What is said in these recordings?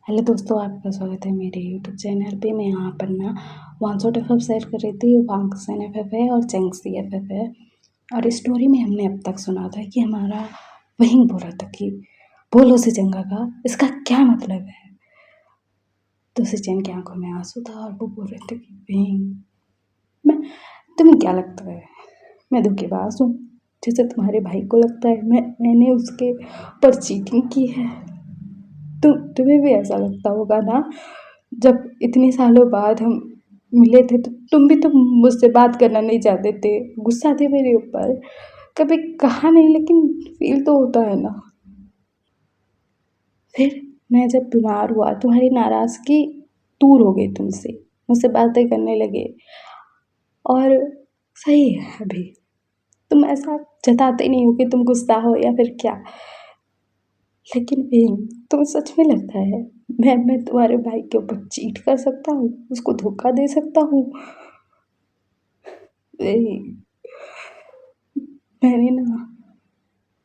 Hello दोस्तों, आपका स्वागत है मेरे यूट्यूब चैनल पे। मैं यहाँ पर ना वांसोट एफ शेयर कर रही थी। वांगसन एफ है और चेंगसी एफ है। और स्टोरी में हमने अब तक सुना था कि हमारा वहीं बोला था कि बोलो से चंगा का इसका क्या मतलब है। तो सिचन की आंखों में आंसू था और वो बोल रहे थे कि वहीं मैं तुम्हें क्या लगता है मैं धोखेबाज हूँ, जैसे तुम्हारे भाई को लगता है मैंने उसके ऊपर चीटिंग की है। तुम्हें भी ऐसा लगता होगा ना। जब इतने सालों बाद हम मिले थे तो तुम भी तो मुझसे बात करना नहीं चाहते थे, गुस्सा थे मेरे ऊपर। कभी कहा नहीं लेकिन फील तो होता है ना। फिर मैं जब बीमार हुआ तुम्हारी नाराज़गी दूर हो गई, तुमसे मुझसे बातें करने लगे। और सही है, अभी तुम ऐसा जताते नहीं हो कि तुम गुस्सा हो या फिर क्या। लेकिन प्रेम, तुम्हें सच में लगता है मैं तुम्हारे भाई के ऊपर चीट कर सकता हूँ, उसको धोखा दे सकता हूँ? मैंने ना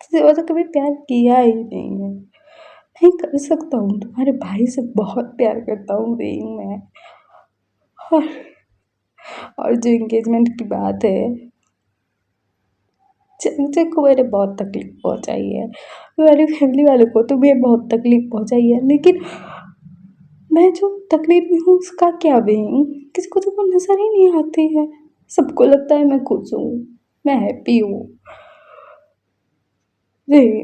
तुझसे वैसा कभी प्यार किया ही नहीं है। नहीं कर सकता हूँ, तुम्हारे भाई से बहुत प्यार करता हूँ बेइंग मैं। और, और जो एंगेजमेंट की बात है, चंचल को मैंने बहुत तकलीफ पहुँचाई है, मेरी फैमिली वालों को तुम्हें बहुत तकलीफ पहुँचाई है, लेकिन मैं जो तकलीफ में हूँ उसका क्या बेइंग किसी को तो वो नज़र ही नहीं आती है। सबको लगता है मैं खुश हूँ, मैं हैप्पी हूँ। नहीं,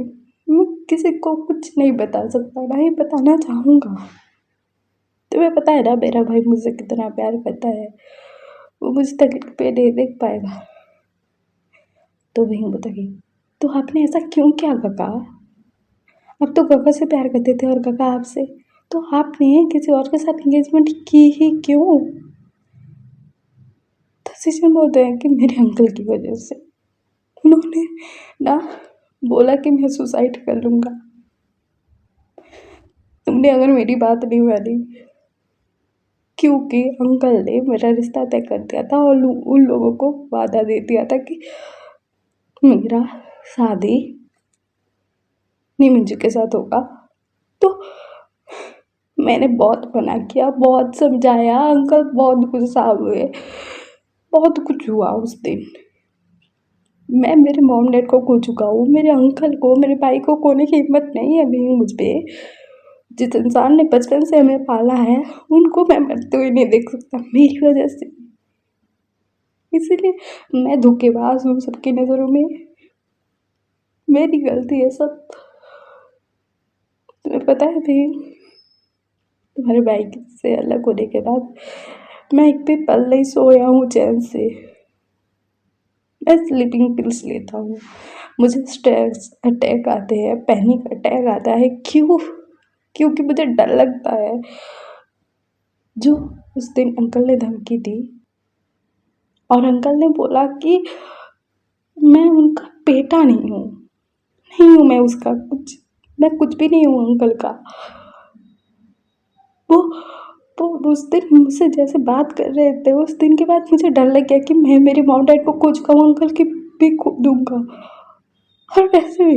मैं किसी को कुछ नहीं बता सकता, ना ही बताना चाहूँगा। तुम्हें पता है ना मेरा भाई मुझसे कितना प्यार करता है, वो मुझे तकलीफ पे नहीं देख पाएगा। तो वही बताइए, तो आपने ऐसा क्यों किया काका? आप तो काका से प्यार करते थे और काका आपसे, तो आपने किसी और के साथ एंगेजमेंट की ही क्यों? डिसीजन बोलते हैं कि मेरे अंकल की वजह से उन्होंने ना बोला कि मैं सुसाइड कर लूँगा। तुमने अगर मेरी बात नहीं मानी, क्योंकि अंकल ने मेरा रिश्ता तय कर दिया था और उन लोगों को वादा दे दिया था कि मेरा शादी नीमिंजू के साथ होगा। तो मैंने बहुत मना किया, बहुत समझाया, अंकल बहुत गुस्सा हुए, बहुत कुछ हुआ उस दिन। मैं मेरे मॉम डैड को खो चुका हूँ, मेरे अंकल को, मेरे भाई को खोने की हिम्मत नहीं है अभी मुझ पे। जिस इंसान ने बचपन से हमें पाला है उनको मैं मरते हुए नहीं देख सकता मेरी वजह से। इसीलिए मैं धोखेबाज हूँ सबकी नज़रों में, मेरी गलती है सब। तुम्हें पता है भी, तुम्हारे भाई से अलग होने के बाद मैं एक भी पल नहीं सोया हूँ चैन से। मैं स्लीपिंग पिल्स लेता हूँ, मुझे स्ट्रेस अटैक आते हैं, पैनिक अटैक आता है। क्यों? क्योंकि मुझे डर लगता है। जो उस दिन अंकल ने धमकी दी और अंकल ने बोला कि मैं उनका बेटा नहीं हूँ, नहीं हूँ मैं उसका कुछ, मैं कुछ भी नहीं हूँ अंकल का। वो वो उस दिन मुझसे जैसे बात कर रहे थे, उस दिन के बाद मुझे डर लग गया कि मैं मेरे मॉम डैड को खो चुका हूँ, अंकल की भी खो दूँगा। और वैसे भी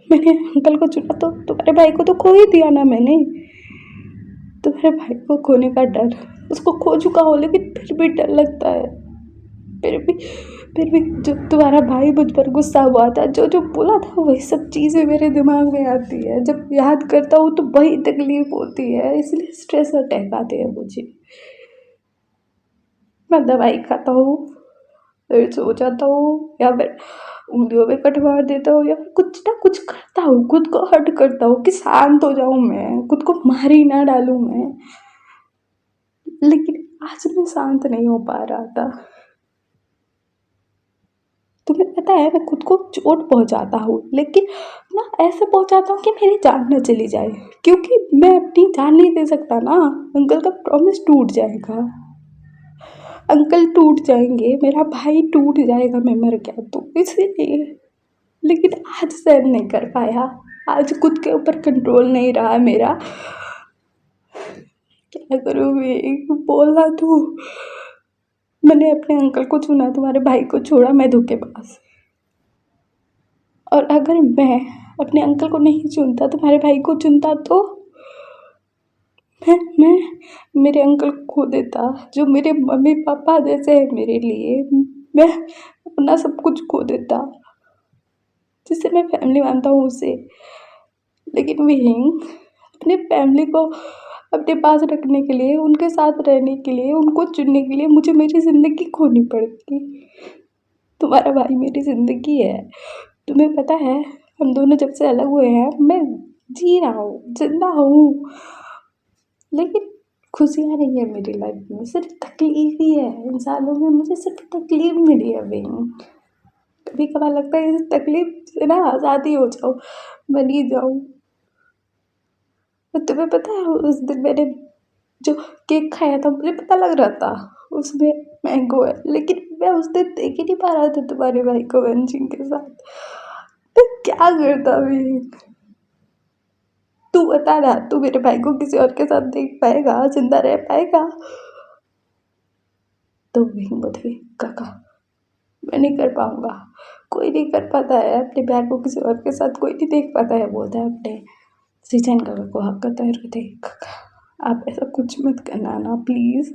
मैंने अंकल को चुना तो तुम्हारे भाई को तो खो ही दिया ना मैंने। तुम्हारे भाई को खोने का डर, उसको खो चुका हो लेकिन फिर भी डर लगता है। फिर भी फिर भी जब तुम्हारा भाई मुझ पर गुस्सा हुआ था, जो जो बोला था वही सब चीज़ें मेरे दिमाग में आती है। जब याद करता हूँ तो वही तकलीफ होती है, इसलिए स्ट्रेस अटैक आते हैं मुझे। मैं दवाई खाता हूँ, फिर सो जाता हूँ, या फिर उंगलियों में कट मार देता हूँ, या फिर कुछ ना कुछ करता हूँ, खुद को हर्ट करता हूँ कि शांत हो जाऊँ, मैं खुद को मार ही ना डालूँ मैं। लेकिन आज मैं शांत नहीं हो पा रहा था। तुम्हें पता है मैं खुद को चोट पहुंचाता हूँ, लेकिन ना ऐसे पहुंचाता हूँ कि मेरी जान न चली जाए, क्योंकि मैं अपनी जान नहीं दे सकता ना। अंकल का प्रॉमिस टूट जाएगा, अंकल टूट जाएंगे, मेरा भाई टूट जाएगा, मैं मर गया तो इसीलिए। लेकिन आज सहन नहीं कर पाया, आज खुद के ऊपर कंट्रोल नहीं रहा मेरा। क्या करूँ मैं, बोला तू। मैंने अपने अंकल को चुना, तुम्हारे भाई को छोड़ा, मैं धोखेबाज। और अगर मैं अपने अंकल को नहीं चुनता, तुम्हारे भाई को चुनता, तो मैं मेरे अंकल को खो देता जो मेरे मम्मी पापा जैसे है मेरे लिए। मैं अपना सब कुछ खो देता जिसे मैं फैमिली मानता हूँ उसे। लेकिन वही अपने फैमिली को अपने पास रखने के लिए, उनके साथ रहने के लिए, उनको चुनने के लिए मुझे मेरी ज़िंदगी खोनी पड़ती। तुम्हारा भाई मेरी ज़िंदगी है। तुम्हें पता है हम दोनों जब से अलग हुए हैं मैं जी रहा हूँ, जिंदा हूँ, लेकिन खुशियाँ नहीं है मेरी लाइफ में, सिर्फ तकलीफ ही है। इन सालों में मुझे सिर्फ तकलीफ मिली है बहन। कभी कभार लगता है इस तकलीफ से ना आज़ादी हो जाऊँ, बनी जाऊँ। और तुम्हें पता है उस दिन मैंने जो केक खाया था मुझे पता लग रहा था उसमें मैंगो है, लेकिन मैं उस दिन देख ही नहीं पा रहा था तुम्हारे भाई को वंशिंग के साथ। तो क्या करता मैं? तू बता ना, तू मेरे भाई को किसी और के साथ देख पाएगा, जिंदा रह पाएगा? तो वही बोले काका मैं नहीं कर पाऊंगा। कोई नहीं कर पाता है अपने प्यार को किसी और के साथ, कोई नहीं देख पाता है। बोलता है अपने सीजन काका को हक करता है, कहते काका आप ऐसा कुछ मत करना ना प्लीज।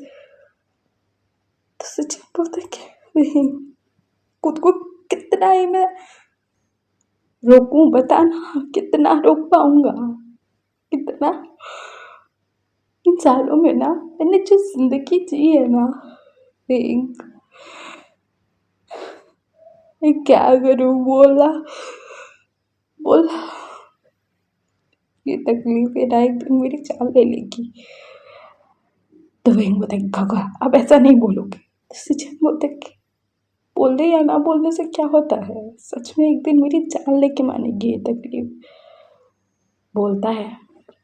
तो सचिन बोलता है कि नहीं, खुद को कितना ही मैं रोकूं, बताना कितना रोक पाऊंगा, कितना। इन सालों में ना मैंने जो जिंदगी जी है ना, मैं क्या करूं? बोला बोला ये तकलीफ है ना एक दिन मेरी जान ले लेगी। तो वही बताएंगे काका आप ऐसा नहीं बोलोगे। सचिन बोलते कि बोलने या ना बोलने से क्या होता है, सच में एक दिन मेरी जान लेके मानेगी ये तकलीफ। बोलता है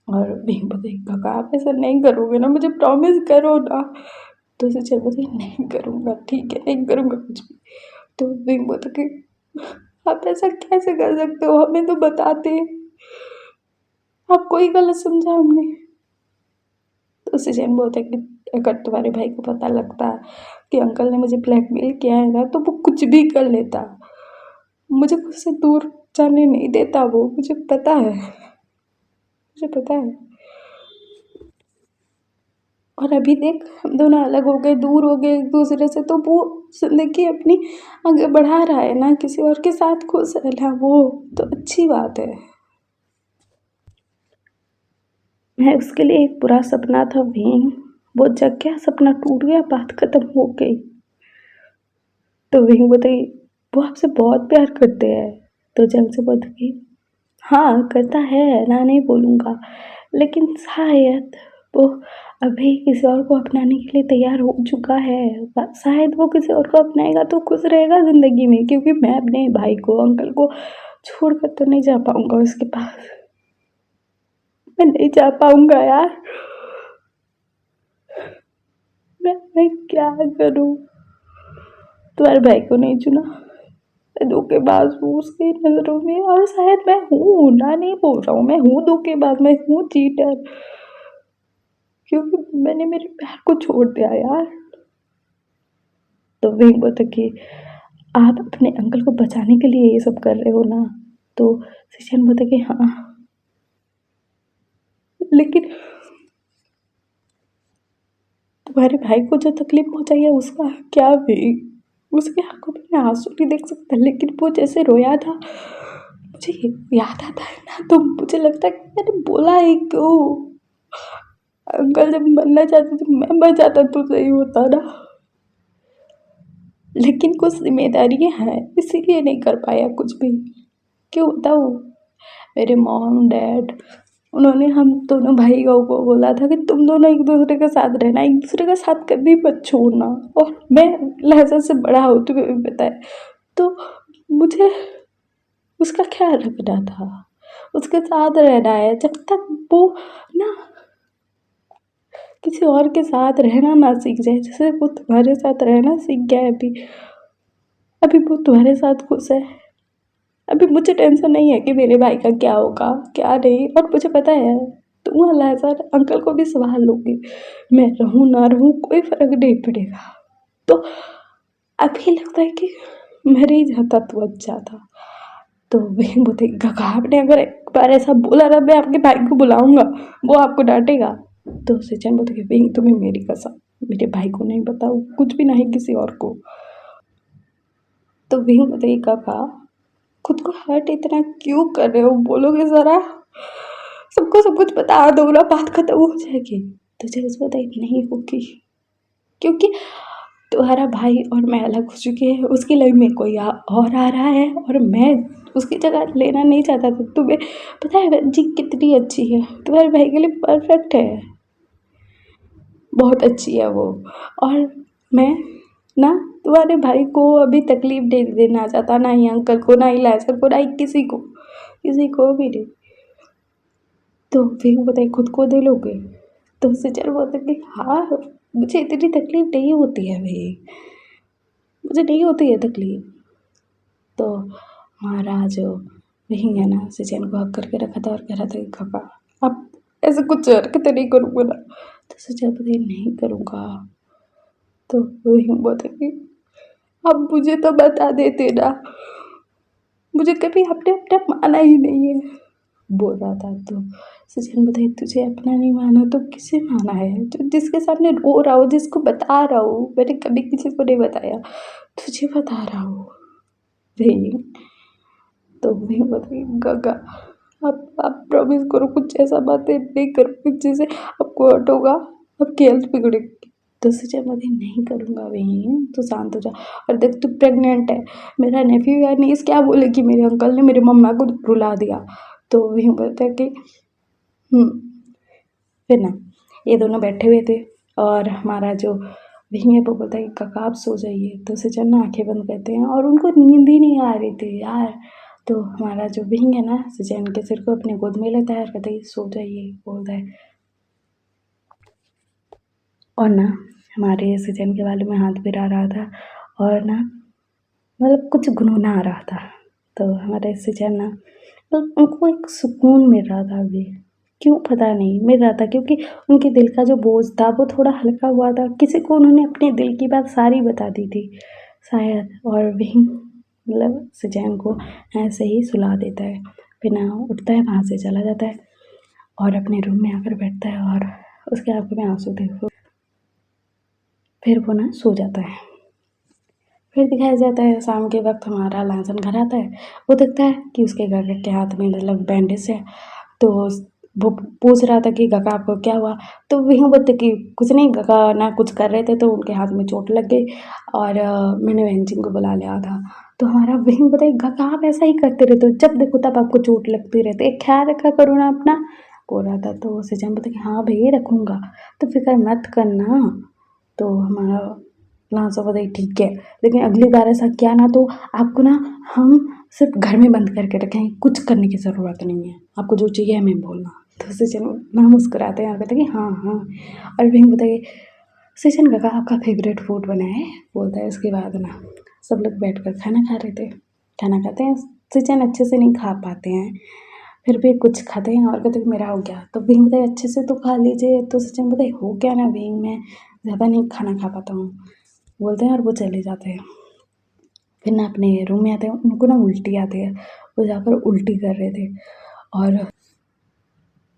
और वही बताएंगे काका आप ऐसा नहीं करोगे ना, मुझे प्रॉमिस करो ना। तो सचिन बोलते नहीं करूँगा, ठीक है नहीं करूँगा कुछ भी। तो वही बोलता कि आप ऐसा कैसे कर सकते हो, हमें तो बताते, आपको ही गलत समझा हमने। तो सचिन बोलता कि अगर तुम्हारे भाई को पता लगता कि अंकल ने मुझे ब्लैकमेल किया है ना तो वो कुछ भी कर लेता, मुझे मुझसे दूर जाने नहीं देता वो, मुझे पता है, मुझे पता है। और अभी देख हम दोनों अलग हो गए, दूर हो गए एक दूसरे से, तो वो जिंदगी अपनी आगे बढ़ा रहा है ना, किसी और के साथ खुश रहना, वो तो अच्छी बात है। मैं उसके लिए एक बुरा सपना था भी, वो जग गया, सपना टूट गया, बात खत्म हो गई। तो वही बताइए वो आपसे बहुत प्यार करते हैं। तो जंग से बोलती हाँ करता है, ना नहीं बोलूँगा, लेकिन शायद वो अभी किसी और को अपनाने के लिए तैयार हो चुका है। शायद वो किसी और को अपनाएगा तो खुश रहेगा ज़िंदगी में, क्योंकि मैं अपने भाई को अंकल को छोड़ कर तो नहीं जा पाऊँगा उसके पास, मैं नहीं जा पाऊँगा यार। मैं क्या करूँ? तुम्हारे भाई को नहीं चुना, मैं धोखेबाज हूँ उसकी नज़रों में, और शायद मैं हूँ, ना नहीं बोल रहा हूँ, मैं हूँ धोखेबाज, मैं हूँ चीटर, क्योंकि मैंने मेरे प्यार को छोड़ दिया यार। तो वही बोलता कि आप अपने अंकल को बचाने के लिए ये सब कर रहे हो ना। तो शिशन बोलता कि हाँ, लेकिन तुम्हारे भाई को जो तकलीफ पहुंचाई है उसका क्या भी, उसके आंखों में मैं आंसू नहीं देख सकता, लेकिन वो जैसे रोया था मुझे याद आता है ना, तो मुझे लगता है कि मैंने बोला ही क्यों। अंकल जब मरना चाहते तो मैं मर जाता तो सही होता ना, लेकिन कुछ जिम्मेदारियां हैं इसीलिए नहीं कर पाया कुछ भी। क्यों बताऊँ? मेरे मॉम डैड उन्होंने हम दोनों भाइयों को बोला था कि तुम दोनों एक दूसरे के साथ रहना, एक दूसरे का साथ कभी मत छोड़ना। और मैं लहजा से बड़ा हो, तुम्हें भी पता है, तो मुझे उसका ख्याल रखना था, उसके साथ रहना है जब तक वो ना किसी और के साथ रहना ना सीख जाए, जैसे वो तुम्हारे साथ रहना सीख गया है अभी। अभी वो तुम्हारे साथ खुश है, अभी मुझे टेंशन नहीं है कि मेरे भाई का क्या होगा क्या नहीं। और मुझे पता है तुम लहजा अंकल को भी संभाल लोगे, मैं रहूँ ना रहूँ कोई फर्क नहीं पड़ेगा। तो अभी लगता है कि मर ही जाता तो अच्छा था। तो वही बोलते काका आपने अगर एक बार ऐसा बोला ना मैं आपके भाई को बुलाऊंगा, वो आपको डांटेगा, तो सचिन बोलता कि विंग तुम्हें मेरी कसम मेरे भाई को नहीं बताओ, कुछ भी नहीं किसी और को। तो विंग बोलता कि काका खुद को हर्ट इतना क्यों कर रहे हो, बोलोगे ज़रा, सबको सब कुछ बता दो ना, बात खत्म हो जाएगी। तो जेम्स बोलता है नहीं होगी, क्योंकि तुम्हारा भाई और मैं अलग हो चुके हैं, उसकी लाइफ में कोई और आ रहा है और मैं उसकी जगह लेना नहीं चाहता था। तुम्हें पता है जी कितनी अच्छी है, तुम्हारे भाई के लिए परफेक्ट है, बहुत अच्छी है वो। और मैं ना तुम्हारे भाई को अभी तकलीफ नहीं देना चाहता, ना ही अंकल को, ना ही लाइजर को, ना ही किसी को भी नहीं। तो फिर बताइए खुद को दे लोगे? तो सिचर बोलते कि हाँ मुझे इतनी तकलीफ नहीं होती है भाई, मुझे नहीं होती है तकलीफ। तो हमारा जो वही है ना सिचन को हक करके रखा था और कह रहा था कि काका अब ऐसे कुछ हरकतें नहीं करूँगा ना। तो सिचन बोले नहीं करूँगा। तो वही बोलते कि अब मुझे तो बता देते ना, मुझे कभी आपने अपना माना ही नहीं है, बोल रहा था। तो सचिन बताइए तुझे अपना नहीं माना तो किसे माना है? जो जिसके सामने रो रहा हो, जिसको बता रहा हूँ, मैंने कभी किसी को नहीं बताया, तुझे बता रहा हूँ भाई। तो मैं बताइए गागा आप प्रॉमिस करो कुछ ऐसा बातें नहीं करो जिससे आपको हर्ट होगा, आपकी हेल्थ बिगड़ेगी। तो सचिन बोले नहीं करूँगा भाई, तो शांत हो जा। और देख तू प्रेग्नेंट है, मेरा नेफ्यू या नीस क्या बोलेगी मेरे अंकल ने मेरी मम्मा को रुला दिया। तो वही बोलता है कि फिर ना ये दोनों बैठे हुए थे और हमारा जो विंग है वो बोलता है कि काका आप सो जाइए। तो सचिन ना आंखें बंद करते हैं और उनको नींद ही नहीं आ रही थी यार। तो हमारा जो विंग है ना सचिन के सिर को अपने गोद में लेता है और कहता है सो जाइए, बोलता है। और ना हमारे सचिन के बालों में हाथ फिरा रहा था और ना मतलब कुछ गुनगुना आ रहा था। तो हमारे सचिन ना मतलब उनको एक सुकून मिल रहा था अभी, क्यों पता नहीं मिल रहा था, क्योंकि उनके दिल का जो बोझ था वो थोड़ा हल्का हुआ था। किसी को उन्होंने अपने दिल की बात सारी बता दी थी शायद। और वही मतलब सचैन को ऐसे ही सुला देता है, फिर ना उठता है वहाँ से चला जाता है और अपने रूम में आकर बैठता है और उसके आंखों में आंसू देखो, फिर वो ना सो जाता है। फिर दिखाया जाता है शाम के वक्त हमारा लांसन घर आता है, वो देखता है कि उसके घर के हाथ में मतलब बैंडेज है। तो वो पूछ रहा था कि काका आपको क्या हुआ? तो वही बोलते कि कुछ नहीं, काका ना कुछ कर रहे थे तो उनके हाथ में चोट लग गई और मैंने वेंचिंग को बुला लिया था। तो हमारा वही बताइए काका आप ऐसा ही करते रहते हो, जब देखो तब आपको चोट लगती रहती है, ख्याल रखा करो ना अपना, बोल रहा था। तो सचिन बोलते कि हाँ भैया रखूँगा, तो फिक्र मत करना। तो हमारा लांसा बताइए ठीक है, लेकिन अगली बार ऐसा किया ना तो आपको ना हम सिर्फ घर में बंद करके रखें, कुछ करने की ज़रूरत नहीं है, आपको जो चाहिए हमें बोलना। तो सचिन ना मुस्कुराते हैं और कहते हैं कि हाँ हाँ। और वहीं बताइए सचिन काका आपका फेवरेट फूड बना है, बोलता है। उसके बाद ना सब लोग बैठ कर खाना खा रहे थे, खाना खाते हैं। सचिन अच्छे से नहीं खा पाते हैं, फिर भी कुछ खाते हैं और कहते हैं मेरा हो गया। तो विंग बताए अच्छे से तो खा लीजिए। तो सचिन बताए हो गया ना विंग, मैं ज़्यादा नहीं खाना खा पाता हूँ, बोलते हैं और वो चले जाते हैं। फिर ना अपने रूम में आते हैं, उनको ना उल्टी आती है, वो जाकर उल्टी कर रहे थे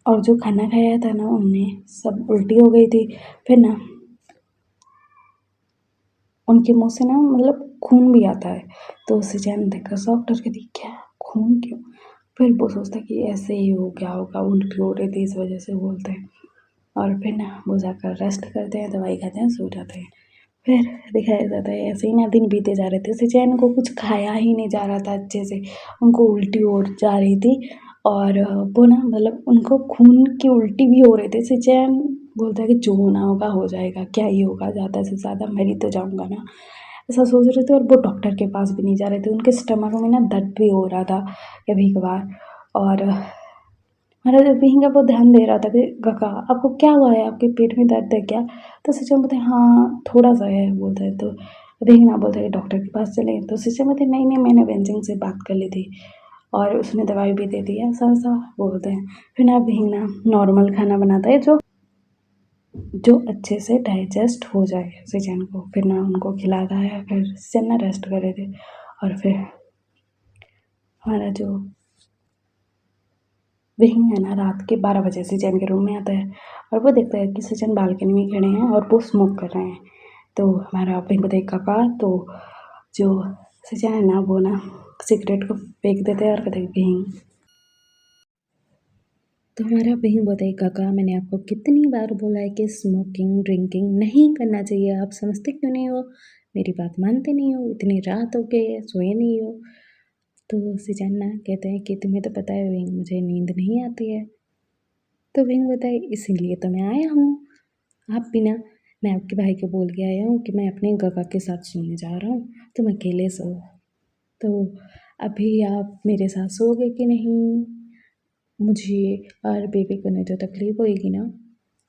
और जो खाना खाया था ना उनने सब उल्टी हो गई थी। फिर ना उनके मुँह से ना मतलब खून भी आता है। तो सचिन देखकर शॉक, डर के थी क्या खून क्यों? फिर वो सोचता है कि ऐसे ही हो गया होगा, उल्टी हो रही थी इस वजह से, बोलते हैं। और फिर ना वो जाकर रेस्ट करते हैं, दवाई खाते हैं, सो जाते हैं। फिर दिखाया जाता है ऐसे ही ना दिन बीते जा रहे थे, सचैन को कुछ खाया ही नहीं जा रहा था अच्छे से, उनको उल्टी हो जा रही थी और वो ना मतलब उनको खून की उल्टी भी हो रही थी। सचैन बोलता है कि जो होना होगा हो जाएगा, क्या ही होगा, ज़्यादा से ज़्यादा मर ही तो जाऊँगा ना, ऐसा सोच रहे थे। और वो डॉक्टर के पास भी नहीं जा रहे थे, उनके स्टमक में ना दर्द भी हो रहा था कभी कभार। और हमारा जो विंग है वो ध्यान दे रहा था कि काका आपको क्या हुआ है, आपके पेट में दर्द है क्या? तो सचिन बोलते हाँ थोड़ा सा है, बोलते हैं। तो विंग ना बोलते कि डॉक्टर के पास चले। तो सचिन बोलते नहीं नहीं मैंने वेंजिंग से बात कर ली थी और उसने दवाई भी दे दी है, ऐसा ऐसा बोलते हैं। फिर ना विंग ना नॉर्मल खाना बनाता है जो जो अच्छे से डाइजेस्ट हो जाए सचिन को। फिर ना उनको खिलाता है, फिर सचिन ना रेस्ट कर रहे थे। और फिर हमारा जो वही है ना, रात के 12 बजे सचिन के रूम में आता है और वो देखता है कि सचिन बालकनी में खड़े हैं और वो स्मोक कर रहे हैं। तो हमारा पिंक देख काका तो जो सचिन है ना वो ना सिगरेट को फेंक देते हैं और कहते हैं कहीं। तो हमारा बहन बताइए काका, मैंने आपको कितनी बार बोला है कि स्मोकिंग ड्रिंकिंग नहीं करना चाहिए, आप समझते क्यों नहीं हो? मेरी बात मानते नहीं हो, इतनी रात हो गई है, सोए नहीं हो। तो सिजाना कहते हैं कि तुम्हें तो पता है बहन, मुझे नींद नहीं आती है। तो बहन बताए इसीलिए तो मैं आया हूँ। आप भी ना, मैं आपके भाई को बोल के आया हूँ कि मैं अपने काका के साथ सोने जा रहा हूँ, तुम अकेले सो। तो अभी आप मेरे साथ सोओगे कि नहीं? मुझे और बेबी को नहीं तो तकलीफ़ होएगी ना।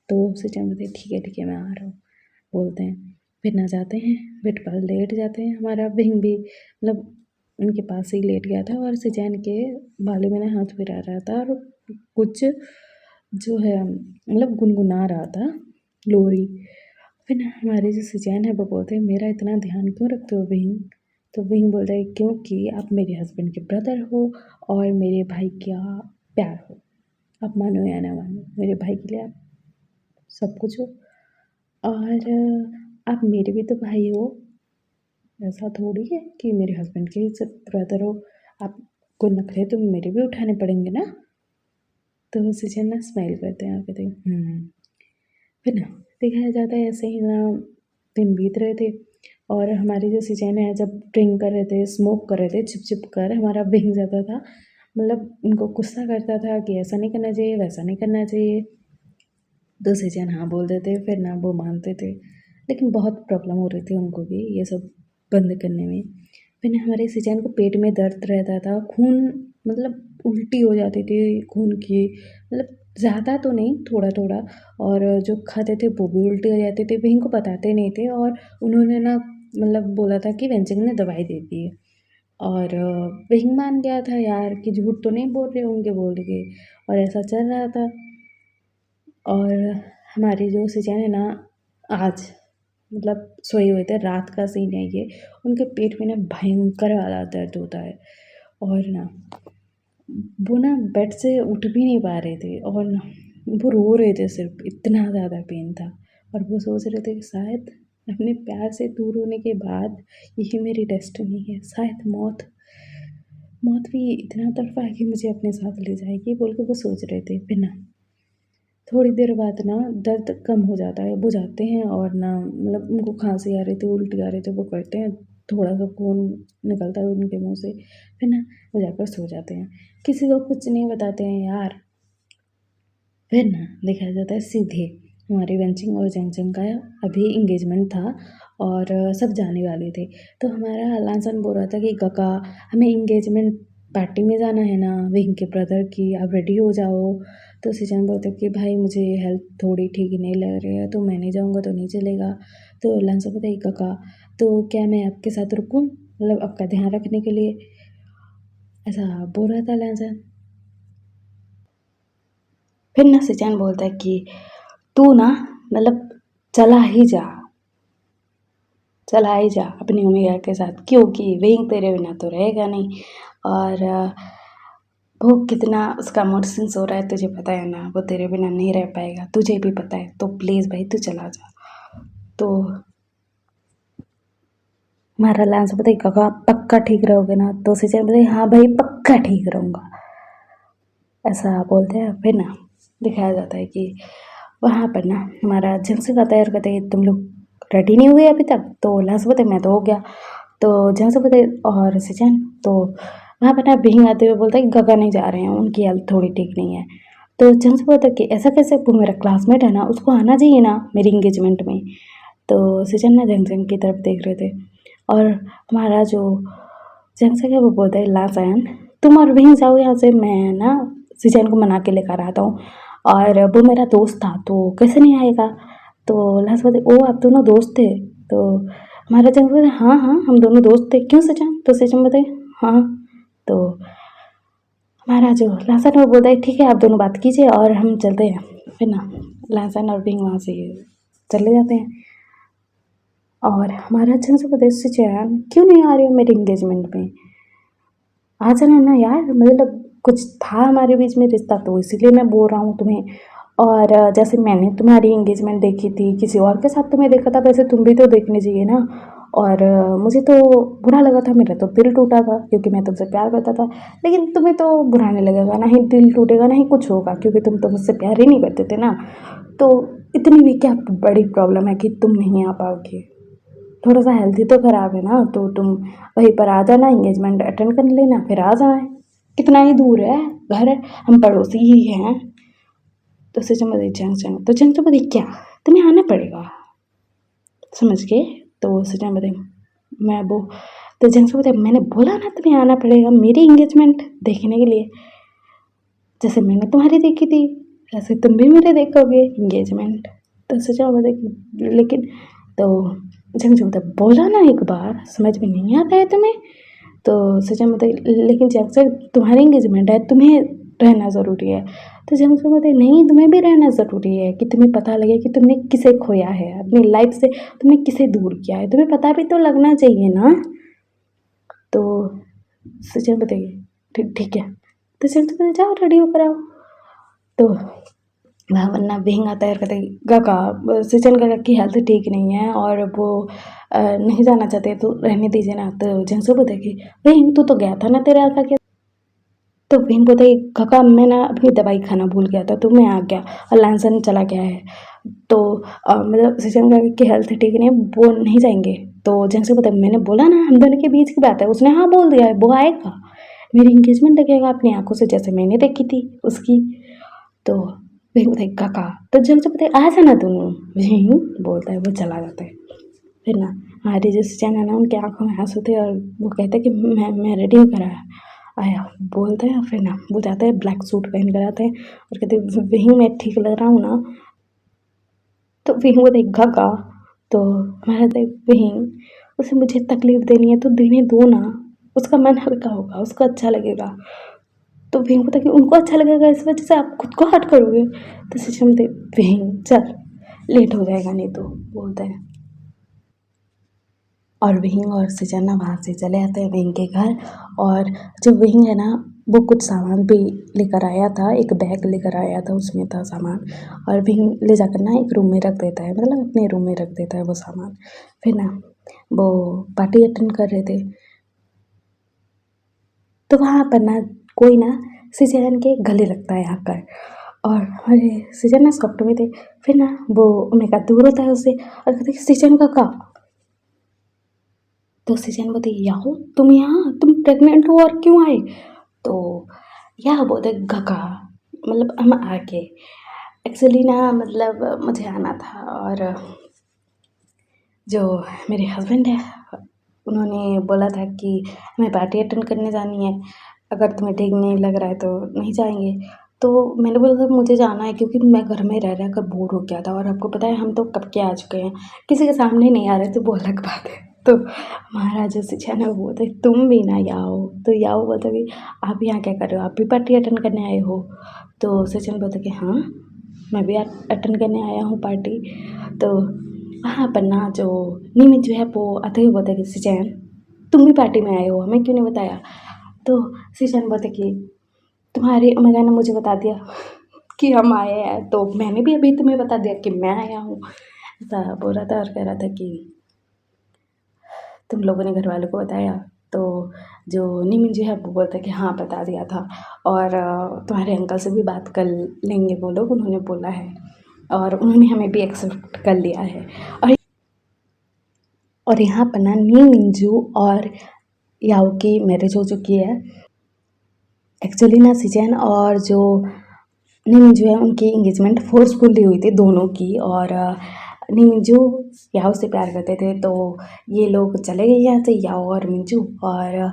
तो सचिन बोलते ठीक है मैं आ रहा हूँ, बोलते हैं। फिर ना जाते हैं, बेड पर लेट जाते हैं। हमारा बहन भी मतलब उनके पास ही लेट गया था और सचिन के बालों में ना हाथ फिरा रहा था और कुछ जो है मतलब गुनगुना रहा था लोरी। फिर ना हमारे जो सचिन है वो बोलते हैं मेरा इतना ध्यान क्यों रखते हो बहन? तो बहन बोल रहा है क्योंकि आप मेरे हस्बैंड के ब्रदर हो और मेरे भाई का प्यार हो। आप मानो या ना मानो, मेरे भाई के लिए आप सब कुछ हो और आप मेरे भी तो भाई हो। ऐसा थोड़ी है कि मेरे हस्बैंड के ही सिर्फ ब्रदर हो, आपको नखरे तो मेरे भी उठाने पड़ेंगे ना। तो सचिन ना स्माइल करते हैं और कहते हैं फिर ना दिखाया जाता है ऐसे ही ना दिन बीत रहे थे और हमारे जो सचिन है जब ड्रिंक कर रहे थे, स्मोक कर रहे थे, छिप छिप कर हमारा बिंग जाता था, मतलब उनको गुस्सा करता था कि ऐसा नहीं करना चाहिए, वैसा नहीं करना चाहिए। तो सचिन हाँ बोल देते, फिर ना वो मानते थे, लेकिन बहुत प्रॉब्लम हो रही थी उनको भी ये सब बंद करने में। फिर ना हमारे सचिन को पेट में दर्द रहता था, खून मतलब उल्टी हो जाती थी खून की, मतलब ज़्यादा तो नहीं, थोड़ा थोड़ा। और जो खाते थे वो भी उल्टी हो जाती थी, वहीं को बताते नहीं थे और उन्होंने ना मतलब बोला था कि वेंचिंग ने दवाई दे दी है। और वहीं मान गया था यार कि झूठ तो नहीं बोल रहे होंगे बोल के, और ऐसा चल रहा था। और हमारे जो सचिन है ना आज मतलब सोए हुए थे, रात का सीन है ये। उनके पेट में ना भयंकर वाला दर्द होता है और ना वो ना बेड से उठ भी नहीं पा रहे थे और ना वो रो रहे थे, सिर्फ इतना ज़्यादा पेन था। और वो सोच रहे थे कि शायद अपने प्यार से दूर होने के बाद यही मेरी डेस्टिनी है, शायद मौत मौत भी इतना तड़पा है कि मुझे अपने साथ ले जाएगी बोल के वो सोच रहे थे। फिर ना थोड़ी देर बाद ना दर्द कम हो जाता है, वो जाते हैं और ना मतलब उनको खांसी आ रही थी, उल्टी आ रही थी, वो करते हैं, थोड़ा सा खून निकलता है उनके मुंह से। फिर ना वो जाकर सो जाते हैं, किसी को कुछ नहीं बताते हैं यार। फिर ना देखा जाता है सीधे हमारी वेंचिंग और जंगजंग का अभी इंगेजमेंट था और सब जाने वाले थे। तो हमारा लांसन बोल रहा था कि काका हमें इंगेजमेंट पार्टी में जाना है ना विंग के ब्रदर की, आप रेडी हो जाओ। तो सिचन बोलते कि भाई मुझे हेल्थ थोड़ी ठीक नहीं लग रही है तो मैं नहीं जाऊँगा तो नहीं चलेगा। तो लांसन बोलता है काका तो क्या मैं आपके साथ रुकूँ, मतलब आपका ध्यान रखने के लिए, ऐसा बोल रहा था लांसन। फिर ना सिचन बोलता है कि तू ना मतलब चला ही जा, चला ही जा अपनी उम्मीद के साथ, क्योंकि विंग तेरे बिना तो रहेगा नहीं। और वो कितना उसका मूड स्विंग्स हो रहा है तुझे पता है ना, वो तेरे बिना नहीं रह पाएगा, तुझे भी पता है, तो प्लीज़ भाई तू चला जा। तो हमारा लांस बताइए काका पक्का ठीक रहोगे ना? तो सिचन बताइए हाँ भाई पक्का ठीक रहूँगा, ऐसा बोलते हैं। फिर ना दिखाया जाता है कि वहाँ पर ना हमारा जिनसे का तैयार करते हैं, तुम लोग रेडी नहीं हुए अभी तक? तो लास्ट बताए मैं तो हो गया। तो जिनसे बताए और सिचन तो वहाँ पर ना बिहिंग आते हुए बोलता है कि गगा नहीं जा रहे हैं, उनकी हेल्थ थोड़ी ठीक नहीं है। तो जिनसे बोलता है कि ऐसा कैसे, वो मेरा क्लासमेट है ना, उसको आना चाहिए ना मेरी इंगेजमेंट में। तो सिचन ना जंगजंग की तरफ देख रहे थे और हमारा जो जंगजंग है वो बोलता है लासायन तुम और वहीं जाओ यहाँ से, मैं ना सिचन को मना के लेकर आता हूँ और वो मेरा दोस्त था तो कैसे नहीं आएगा। तो लास्ट बोलते ओ आप दोनों दोस्त थे? तो हमारा जंग बोलते हाँ हाँ हम दोनों दोस्त थे, क्यों सचिन? तो सचिन बोलते हाँ। तो हमारा जो लासन वो बोलता है ठीक है आप दोनों बात कीजिए और हम चलते हैं। फिर ना लासन और बिंग वहाँ से चले जाते हैं और हमारा जंग से बोलते सचिन क्यों नहीं आ रही हो मेरे इंगेजमेंट में? आ जाना ना यार, मतलब कुछ था हमारे बीच में रिश्ता, तो इसीलिए मैं बोल रहा हूँ तुम्हें। और जैसे मैंने तुम्हारी एंगेजमेंट देखी थी, किसी और के साथ तुम्हें देखा था, वैसे तुम भी तो देखनी चाहिए ना। और मुझे तो बुरा लगा था, मेरा तो दिल टूटा था क्योंकि मैं तुमसे प्यार करता था। लेकिन तुम्हें तो बुरा नहीं लगेगा, ना ही दिल टूटेगा, ना ही कुछ होगा, क्योंकि तुम तो मुझसे प्यार ही नहीं करते थे ना। तो इतनी भी क्या बड़ी प्रॉब्लम है कि तुम नहीं आ पाओगे? थोड़ा सा हेल्थ ही तो ख़राब है ना, तो तुम वहीं पर आ जाना, एंगेजमेंट अटेंड कर लेना, फिर आ जाना। कितना ही दूर है घर, हम पड़ोसी ही हैं। तो सिचमती जंक्शन, तो जंक्शन क्या, तुम्हें आना पड़ेगा, समझ गए? तो सिचमती मैं वो, तो जंक्शन मैंने बोला ना तुम्हें आना पड़ेगा मेरी एंगेजमेंट देखने के लिए। जैसे मैंने तुम्हारी देखी थी वैसे तुम भी मेरे देखोगे एंगेजमेंट। तो सोचा बताए, लेकिन तो जंक्शन बताए बोला ना एक बार, समझ में नहीं आता है तुम्हें? तो सोचा बताए लेकिन जंक्शन तुम्हारी एंगेजमेंट है, तुम्हें रहना ज़रूरी है। तो जंक्शन बताए नहीं, तुम्हें भी रहना ज़रूरी है कि तुम्हें पता लगे कि तुमने किसे खोया है अपनी लाइफ से, तुमने किसे दूर किया है, तुम्हें पता भी तो लगना चाहिए ना। तो सचिन बताइए ठीक है। तो सचिन तो बताए जाओ रेडी होकर आओ। तो वह वरना विंग आता है और कहते काका, सचिन काका की हेल्थ ठीक नहीं है और वो नहीं जाना चाहते, तो रहने दीजिए ना। तो जंसू बताएगी विंग तू तो गया था ना तेरे काका के। तो विंग बताइए काका मैं ना अपनी दवाई खाना भूल गया था, तो मैं आ गया और लैंसन चला गया है। तो मतलब सचिन काका की हेल्थ ठीक नहीं है, वो नहीं जाएंगे। तो जंसू बताए मैंने बोला ना हम दोनों के बीच की बात है, उसने हाँ बोल दिया है, वो आएगा, मेरी इंगेजमेंट देखेगा अपनी आंखों से जैसे मैंने देखी थी उसकी। तो वही बताए काका, तो जल्द से बताए आ जाना दोनों, वही बोलता है, वो चला जाता है। फिर ना हमारे जो सचिन है ना, उनकी आंखों में आंसू थे और वो कहते हैं कि मैं रेडी होकर आया बोलते हैं। फिर ना वो जाते हैं, ब्लैक सूट पहन कर आते हैं और कहते हैं वही मैं ठीक लग रहा हूँ ना। तो वही बताए काका, तो हमारा तो वही, उसे मुझे तकलीफ देनी है तो देने दो ना, उसका मन हल्का होगा, उसको अच्छा लगेगा। तो विंग बोलता है कि उनको अच्छा लगेगा इस वजह से आप खुद को हर्ट करोगे। तो सिचम दे विंग चल लेट हो जाएगा नहीं तो, बोलते हैं। और विंग और सिचन्ना वहाँ से चले आते हैं विंग के घर। और जो विंग है ना, वो कुछ सामान भी लेकर आया था, एक बैग लेकर आया था, उसमें था सामान। और विंग ले जाकर ना एक रूम में रख देता है, मतलब अपने रूम में रख देता है वो सामान। फिर ना वो पार्टी अटेंड कर रहे थे, तो वहाँ पर ना कोई ना सिचन के गले लगता है आकर, और हमारे सिचन ना सॉफ्ट में थे। फिर ना वो उन्हें का दूर होता है उससे और कहते सिचन का। तो सिचन बोलते याहो तुम यहाँ, तुम प्रेग्नेंट हो और क्यों आए? तो यह बोलते गका, मतलब हम आके एक्चुअली ना, मतलब मुझे आना था और जो मेरे हस्बैंड है उन्होंने बोला था कि हमें पार्टी अटेंड करने जानी है, अगर तुम्हें ठीक नहीं लग रहा है तो नहीं जाएंगे। तो मैंने बोला था मुझे जाना है क्योंकि मैं घर में रह कर बोर हो गया था, और आपको पता है हम तो कब के आ चुके हैं, किसी के सामने नहीं आ रहे, तो वो अलग बात है। तो हमारा जो शिक्षण है वो बोलते तुम भी ना आओ, तो याओ बोलते कि आप यहाँ क्या कर रहे हो, आप भी पार्टी अटेंड करने आए हो? तो सचिन बोलते कि हाँ मैं भी अटेंड करने आया हूँ पार्टी। तो वहाँ पर ना जो निमित जो है वो आते हुए बोलते कि सिचैन तुम भी पार्टी में आए हो, हमें क्यों नहीं बताया? तो सिचैन बोलते कि तुम्हारी ओमेगा ने मुझे बता दिया कि हम आए हैं, तो मैंने भी अभी तुम्हें बता दिया कि मैं आया हूँ, ऐसा बोल रहा था। और कह रहा था कि तुम लोगों ने घर वालों को बताया? तो जो निमित जो है वो बोलता है कि हाँ बता दिया था, और तुम्हारे अंकल से भी बात कर लेंगे वो लोग, उन्होंने बोला है, और उन्होंने हमें भी एक्सेप्ट कर लिया है। और यहाँ पर ना नी मिंजू और याओ की मैरिज हो चुकी है। एक्चुअली ना सिचैन और जो नीमिंजू है उनकी इंगेजमेंट फोर्सफुली हुई थी दोनों की, और नीमिंजू याओ से प्यार करते थे, तो ये लोग चले गए यहाँ से, याओ और मिंजू, और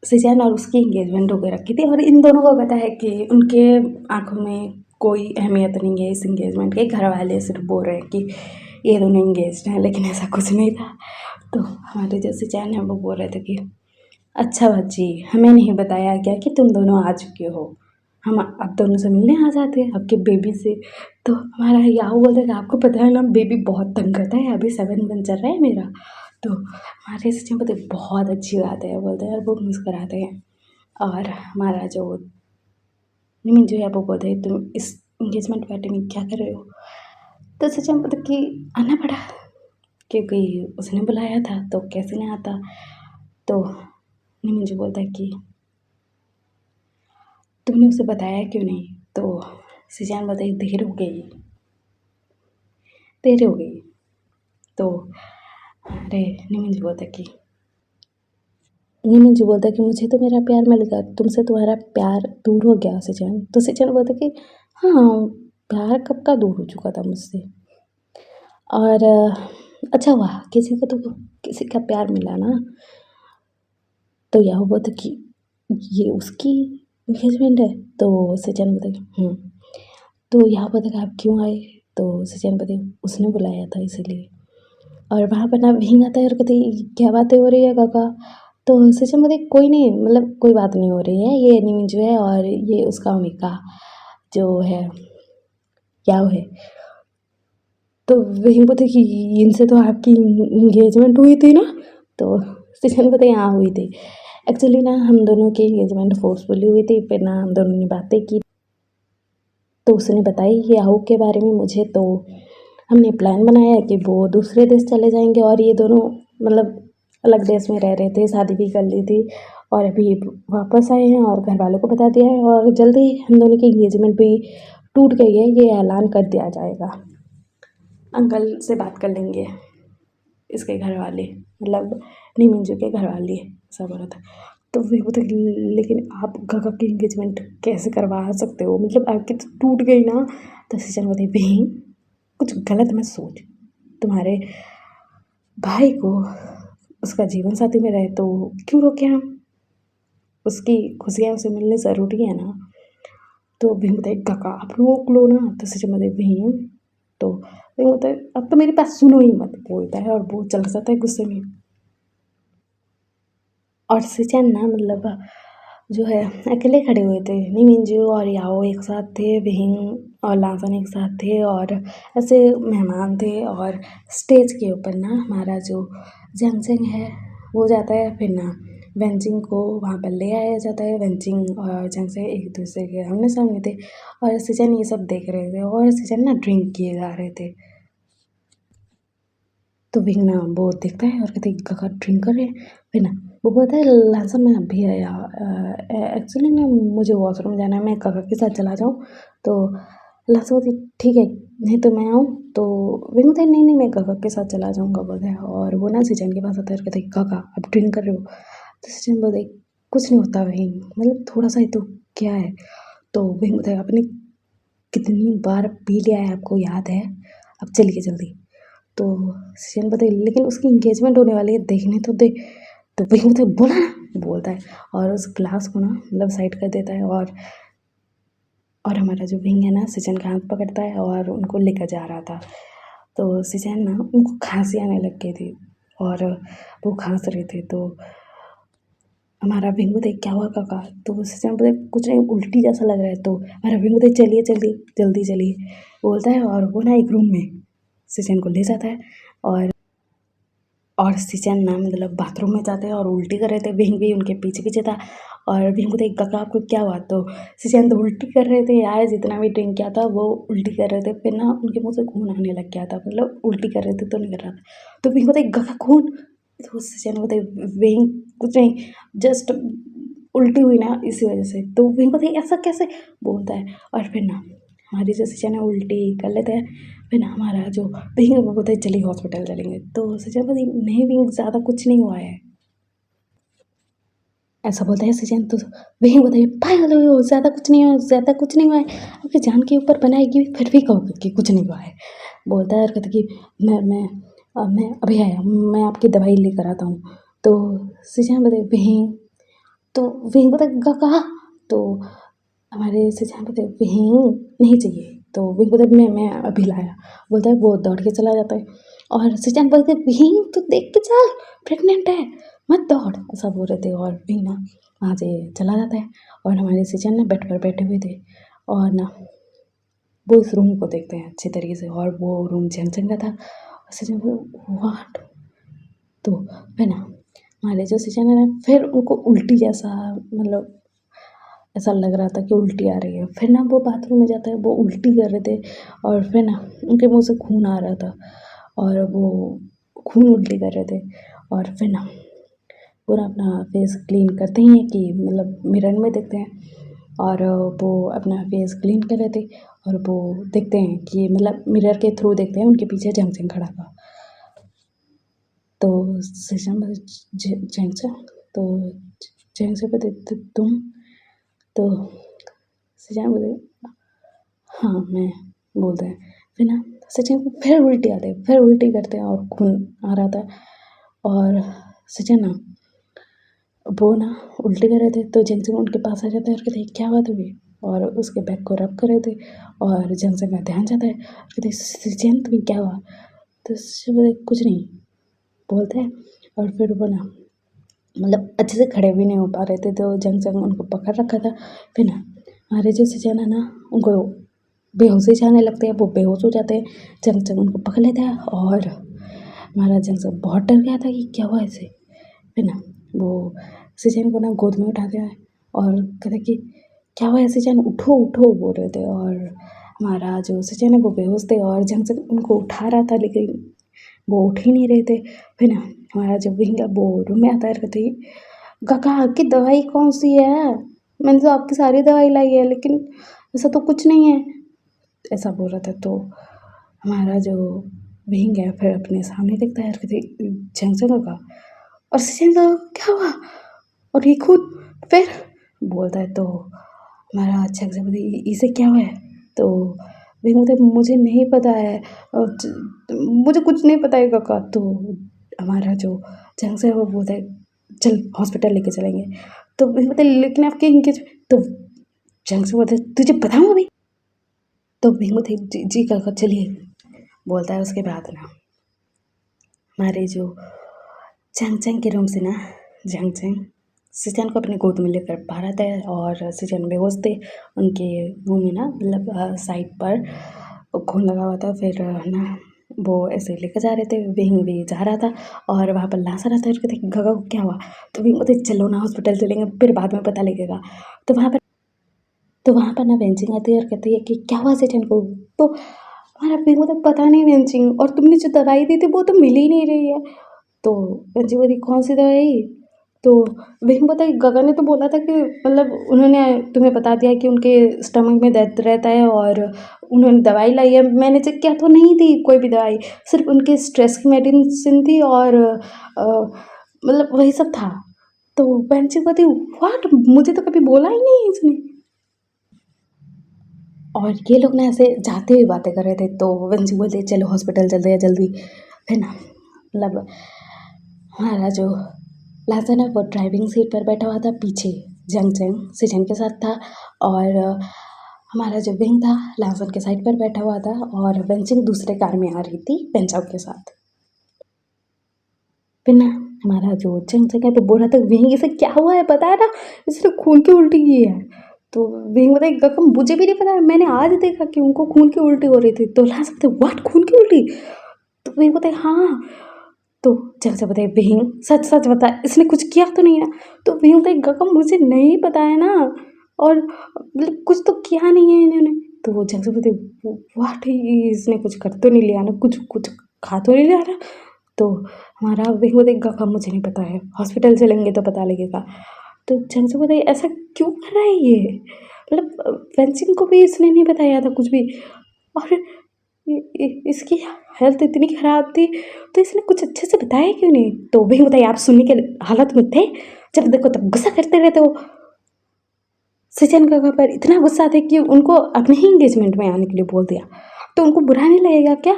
सिचैन और उसकी इंगेजमेंट होकर रखी थी। और इन दोनों को पता है कि उनके आंखों में कोई अहमियत नहीं है इस इंगेजमेंट के, घर वाले सिर्फ बोल रहे हैं कि ये दोनों इंगेज्ड हैं, लेकिन ऐसा कुछ नहीं था। तो हमारे जो सिचैन है वो बोल रहे थे कि अच्छा बच्ची, हमें नहीं बताया गया कि तुम दोनों आ चुके हो, हम अब दोनों से मिलने आ जाते हैं आपके बेबी से। तो हमारा याहू बोलता है आपको पता है ना बेबी बहुत तंग करता है, अभी 7 मंथ चल रहा है मेरा। तो हमारे सचिन बोलते बहुत अच्छी बात है, बोलते हैं और वो मुस्कुराते हैं। और हमारा जो निमिन जो है वो बोलते तुम इस इंगेजमेंट पार्टी में क्या कर रहे हो। तो सचिन बोलता कि आना पड़ा क्योंकि उसने बुलाया था, तो कैसे नहीं आता। तो निमिन जो बोलता है कि तुमने उसे बताया क्यों नहीं। तो सचिन बोलता है देर हो गई। तो अरे निमिन जी बोलता है कि मुझे तो मेरा प्यार मिल गया, तुमसे तुम्हारा प्यार दूर हो गया सचिन। तो सचिन बोलता है कि हाँ, प्यार कब का दूर हो चुका था मुझसे। और अच्छा हुआ किसी का प्यार मिला ना। तो यह बोलता कि ये उसकी इंगेजमेंट है। तो सचिन बोलता कि तो यहाँ बोलता कि आप क्यों आए। तो सचिन बोलते उसने बुलाया था इसीलिए। और वहाँ पर ना विंग आता है और कहते क्या बातें हो रही है काका। तो सचिन बोलते कोई नहीं, मतलब कोई बात नहीं हो रही है, ये निमिन जो है और ये उसका अमिका जो है क्या है। तो वही बोलते कि इनसे तो आपकी इंगेजमेंट हुई थी ना। तो सचिन बोलते हाँ हुई थी। एक्चुअली ना हम दोनों की इंगेजमेंट फोर्सफुली हुई थी, फिर ना हम दोनों ने बातें की। तो उसने बताई याहू के बारे में मुझे। तो हमने प्लान बनाया कि वो दूसरे देश चले जाएंगे और ये दोनों मतलब अलग देश में रह रहे थे, शादी भी कर ली थी और अभी वापस आए हैं और घर वालों को बता दिया है और जल्दी हम दोनों की इंगेजमेंट भी टूट गई है, ये ऐलान कर दिया जाएगा। अंकल से बात कर लेंगे इसके घर वाले, मतलब नीमिंजू के घर वाले, ऐसा बोला था। तो फिर वो तो लेकिन आप गगा की इंगेजमेंट कैसे करवा सकते हो, मतलब आपकी तो टूट गई ना। तो सीजन बोलते बहन कुछ गलत मत सोच, तुम्हारे भाई को उसका जीवन साथी में रहे तो क्यों रोके हम, उसकी खुशियाँ उसे मिलनी ज़रूरी है ना। तो भीम बताए काका आप रोक लो ना। तो सीजन बोलते भीम तो भीम बोलता है अब तो मेरी बात सुनो ही मत, बोलता है और वो चल जाता है गुस्से में। और सिचन ना मतलब जो है अकेले खड़े हुए थे, नीमिंजू और याओ एक साथ थे, विहिंग और लासन एक साथ थे और ऐसे मेहमान थे। और स्टेज के ऊपर ना हमारा जो जंगसेंग है वो जाता है, फिर ना वेंजिंग को वहाँ पर ले आया जाता है। वेंजिंग और जंगसेंग एक दूसरे के आमने सामने थे और सिचन ये सब देख रहे थे और सिचन ना ड्रिंक किए जा रहे थे। तो विंग ना वो देखता है और कहते काका ड्रिंक कर रहे हैं। फिर ना वो बोलता है लासन मैं अभी आया, एक्चुअली ना मुझे वॉशरूम जाना है, मैं काका के साथ चला जाऊँ। तो लासन बोलती ठीक है नहीं तो मैं आऊँ। तो विंग बोलता है नहीं मैं काका के साथ चला जाऊँगा बोलता है। और वो ना सिचन के पास आता है और कहते काका अब ड्रिंक कर रहे हो। तो सिचन बोलते कुछ नहीं होता विंग, मतलब थोड़ा सा ही तो क्या है। तो विंग बोलता है आपने कितनी बार पी लिया है आपको याद है, अब चलिए जल्दी। तो सीजन बताइए लेकिन उसकी इंगेजमेंट होने वाली है, देखने तो दे। तो वही मतलब बोला ना बोलता है और उस ग्लास को ना मतलब साइड कर देता है। और हमारा जो विंग है ना सीजन का हाथ पकड़ता है और उनको लेकर जा रहा था। तो सीजन ना उनको खांसी आने लग गई थी और वो खांस रहे थे। तो हमारा विंग बोलते क्या हुआ काका। तो सीजन बोलते कुछ नहीं उल्टी जैसा लग रहा है। तो हमारा विंग बोलते चलिए जल्दी जल्दी चलिए बोलता है और वो ना एक रूम में सीजन को ले जाता है। और सीजन ना मतलब बाथरूम में जाते हैं और उल्टी कर रहे थे, विंग भी उनके पीछे पीछे था। और विंग बोलते काका आपको क्या हुआ। तो सीजन तो उल्टी कर रहे थे यार, जितना भी ड्रिंक किया था वो उल्टी कर रहे थे, फिर ना उनके मुंह से खून आने लग गया था, मतलब उल्टी कर रहे थे तो नहीं कर रहा था। तो विंग बोलते काका खून। तो सीजन बोलते विंग कुछ नहीं जस्ट उल्टी हुई ना इसी वजह से। तो विंग बोलते ऐसा कैसे बोलता है। और फिर ना हमारी जो सीजन है उल्टी कर लेते हैं। फिर ना हमारा जो विंग है वो बोलते हैं चलिए हॉस्पिटल चलेंगे। तो सीजन बोलती नहीं विंग ज़्यादा कुछ नहीं हुआ है, ऐसा बोलता है सीजन। तो वही बोलता है पागल हो, ज़्यादा कुछ नहीं हुआ, ज़्यादा कुछ नहीं हुआ है, आपकी जान के ऊपर बनाएगी फिर भी कहोगे कि कुछ नहीं हुआ है। बोलता है और कहता कि मैं अभी आया, मैं आपकी दवाई लेकर आता हूँ। तो सीजन बोलते वहीं। तो वहीं बोलता कहाँ। तो हमारे सीजन बोलते वहीं नहीं चाहिए। तो वहीं बोलता मैं अभी लाया, बोलता है वो दौड़ के चला जाता है। और सीजन बोलते वहीं तो देख के चल प्रेग्नेंट है मत दौड़, ऐसा बोल रहे थे। और भी ना वहाँ से चला जाता है। और हमारे सीजन ना बेड पर बैठे हुए थे और ना वो इस रूम को देखते हैं अच्छी तरीके से और वो रूम जैनसन का था। और सीजन को वाट। तो फिर ना हमारे जो सीजन है ना फिर उनको उल्टी जैसा मतलब ऐसा लग रहा था कि उल्टी आ रही है। फिर ना वो बाथरूम में जाता है, वो उल्टी कर रहे थे और फिर ना उनके मुँह से खून आ रहा था और वो खून उल्टी कर रहे थे और फिर ना वो ना अपना फेस क्लीन करते ही हैं कि मतलब मिरर में देखते हैं और वो अपना फेस क्लीन कर रहे थे और वो देखते हैं कि मतलब मिरर के थ्रू देखते हैं उनके पीछे जंगजंग खड़ा था। तो सेशन जैंग से तो जैंग से बोले तुम तो सेशन बोले हाँ मैं बोलते हैं। फिर ना सचिन को फिर उल्टी करते हैं और खून आ रहा था और सचिन ना वो ना उल्टी कर रहे थे तो जंगजंग उनके पास आ जाता है और कहते हैं क्या बात हुई और उसके बैग को रब कर रहे थे और जंगजंग का ध्यान जाता है और कहते सचिन तुम्हें क्या हुआ तो सचिन बोले कुछ नहीं बोलते हैं और फिर वो ना मतलब अच्छे से खड़े भी नहीं हो पा रहे थे तो जंगजंग उनको पकड़ रखा था। फिर ना हमारे जो सचिन है ना उनको बेहोशी जाने लगते हैं, वो बेहोश हो जाते हैं। जंगजंग उनको पकड़ लेता है और हमारा जंगजंग बहुत डर गया था कि क्या हुआ इसे। फिर ना वो सचिन को ना गोद में उठाते हैं और कहते कि क्या हुआ है सचिन उठो उठो बोल रहे थे और हमारा जो सचिन है वो बेहोश थे और जंगजंग उनको उठा रहा था लेकिन वो उठ ही नहीं रहे थे। फिर ना हमारा जो विंग है वो रूम में आता है और कहते काका आपकी दवाई कौन सी है, मैंने तो आपकी सारी दवाई लाई है लेकिन ऐसा तो कुछ नहीं है, ऐसा बोल रहा था। तो हमारा जो विंग है फिर अपने सामने देखता है और कहते जंगजंग का और सचिन का क्या हुआ और ये खून फिर बोलता है। तो हमारा अच्छा से बोलते इसे क्या हुआ है तो विंग बोलते मुझे नहीं पता है और मुझे कुछ नहीं पता है काका। तो हमारा जो जंग से है वो बोलता है चल हॉस्पिटल लेके चलेंगे। तो विंग बोलते लेकिन आपके इनके तो जंग से बोलते तुझे बताऊँ अभी। तो विंग बोलते जी जी काका चलिए बोलता है। उसके बाद ना हमारे जो चैंग के रूम से ना जंग सचिन को अपने गोद में लेकर बाहर आता है और सचिन बेहोश थे उनके मुंह में ना मतलब साइड पर खून लगा हुआ था। फिर ना वो ऐसे लेकर जा रहे थे, विंग भी जा रहा था और वहाँ पर लाशा रहता है। कहते गगा को क्या हुआ तो विंग बोलते चलो ना हॉस्पिटल चलेंगे फिर बाद में पता लगेगा। तो वहाँ पर ना वेंचिंग आती है और कहती है कि क्या हुआ सचिन को। तो हमारा विंग बोलता पता नहीं वेंचिंग और तुमने जो दवाई दी थी वो तो मिल ही नहीं रही है। तो वेंचिंग बोली कौन सी दवाई। तो विंग पता है गगन ने तो बोला था कि मतलब उन्होंने तुम्हें बता दिया कि उनके स्टमक में दर्द रहता है और उन्होंने दवाई लाई है। मैंने चेक किया तो नहीं थी कोई भी दवाई, सिर्फ उनके स्ट्रेस की मेडिसिन थी और मतलब वही सब था। तो वेंचिंग बोलती व्हाट मुझे तो कभी बोला ही नहीं इसने। और ये लोग ना ऐसे जाते हुए बातें कर रहे थे तो वंशी बोलते चलो हॉस्पिटल चलते हैं जल्दी। फिर ना मतलब हमारा जो लासन है वो ड्राइविंग सीट पर बैठा हुआ था, पीछे जंग सिजन के साथ था और हमारा जो विंग था लासन के साइड पर बैठा हुआ था और वेंचिंग दूसरे कार में आ रही थी पेंचाओ के साथ। फिर ना हमारा जो जंग है तो बोल रहा था विंग इसे क्या हुआ है पता है ना, इसने खून की उल्टी की है। तो विंग बताए गकम मुझे भी नहीं पता है, मैंने आज देखा कि उनको खून की उल्टी हो रही थी। तो ला सकते व्हाट खून की उल्टी। तो विंग बताए हाँ। तो जंग से बताए विंग सच सच बता इसने कुछ किया तो नहीं ना। तो विंग बताए गकम मुझे नहीं पता है ना और मतलब कुछ तो किया नहीं है इन्होंने। तो वो जंग से बताए व्हाट इसने कुछ कर तो नहीं लिया ना, कुछ कुछ खा तो नहीं लिया ना। तो हमारा विंग बताए गकम मुझे नहीं पता है, हॉस्पिटल चलेंगे तो पता लगेगा। तो जंग से बताइए ऐसा क्यों कर रहा है ये, मतलब फेंसिंग को भी इसने नहीं बताया था कुछ भी और इसकी हेल्थ इतनी ख़राब थी तो इसने कुछ अच्छे से बताया क्यों नहीं। तो भी बताइए आप सुनने के हालत में थे, जब देखो तब गुस्सा करते रहते हो। सचिन काका पर इतना गुस्सा थे कि उनको अपने ही इंगेजमेंट में आने के लिए बोल दिया। तो उनको बुरा नहीं लगेगा क्या।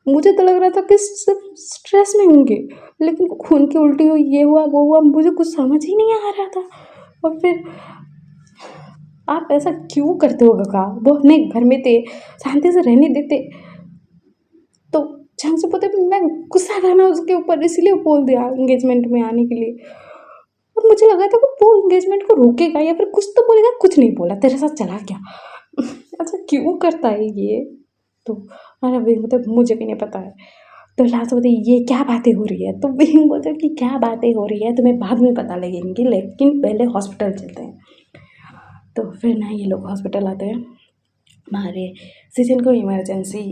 मुझे तो लग रहा था कि सिर्फ स्ट्रेस में होंगे लेकिन खून की उल्टी हुई, ये हुआ वो हुआ, मुझे कुछ समझ ही नहीं आ रहा था। और फिर आप ऐसा क्यों करते हो काका, वो अपने घर में थे शांति से रहने देते। तो जहाँ से पता मैं गुस्सा था ना उसके ऊपर इसलिए बोल दिया एंगेजमेंट में आने के लिए। और मुझे लगा था कि वो एंगेजमेंट को रोकेगा या फिर कुछ तो बोलेगा, कुछ नहीं बोला, तेरे साथ चला गया। अच्छा क्यों करता है ये। तो अरे विंग मतलब मुझे भी नहीं पता है। तो लास्ट बोलते ये क्या बातें हो रही है। तो विंग बोलते कि क्या बातें हो रही है तुम्हें बाद में पता लगेंगी लेकिन पहले हॉस्पिटल चलते हैं। तो फिर ना ये लोग हॉस्पिटल आते हैं, हमारे सीजन को इमरजेंसी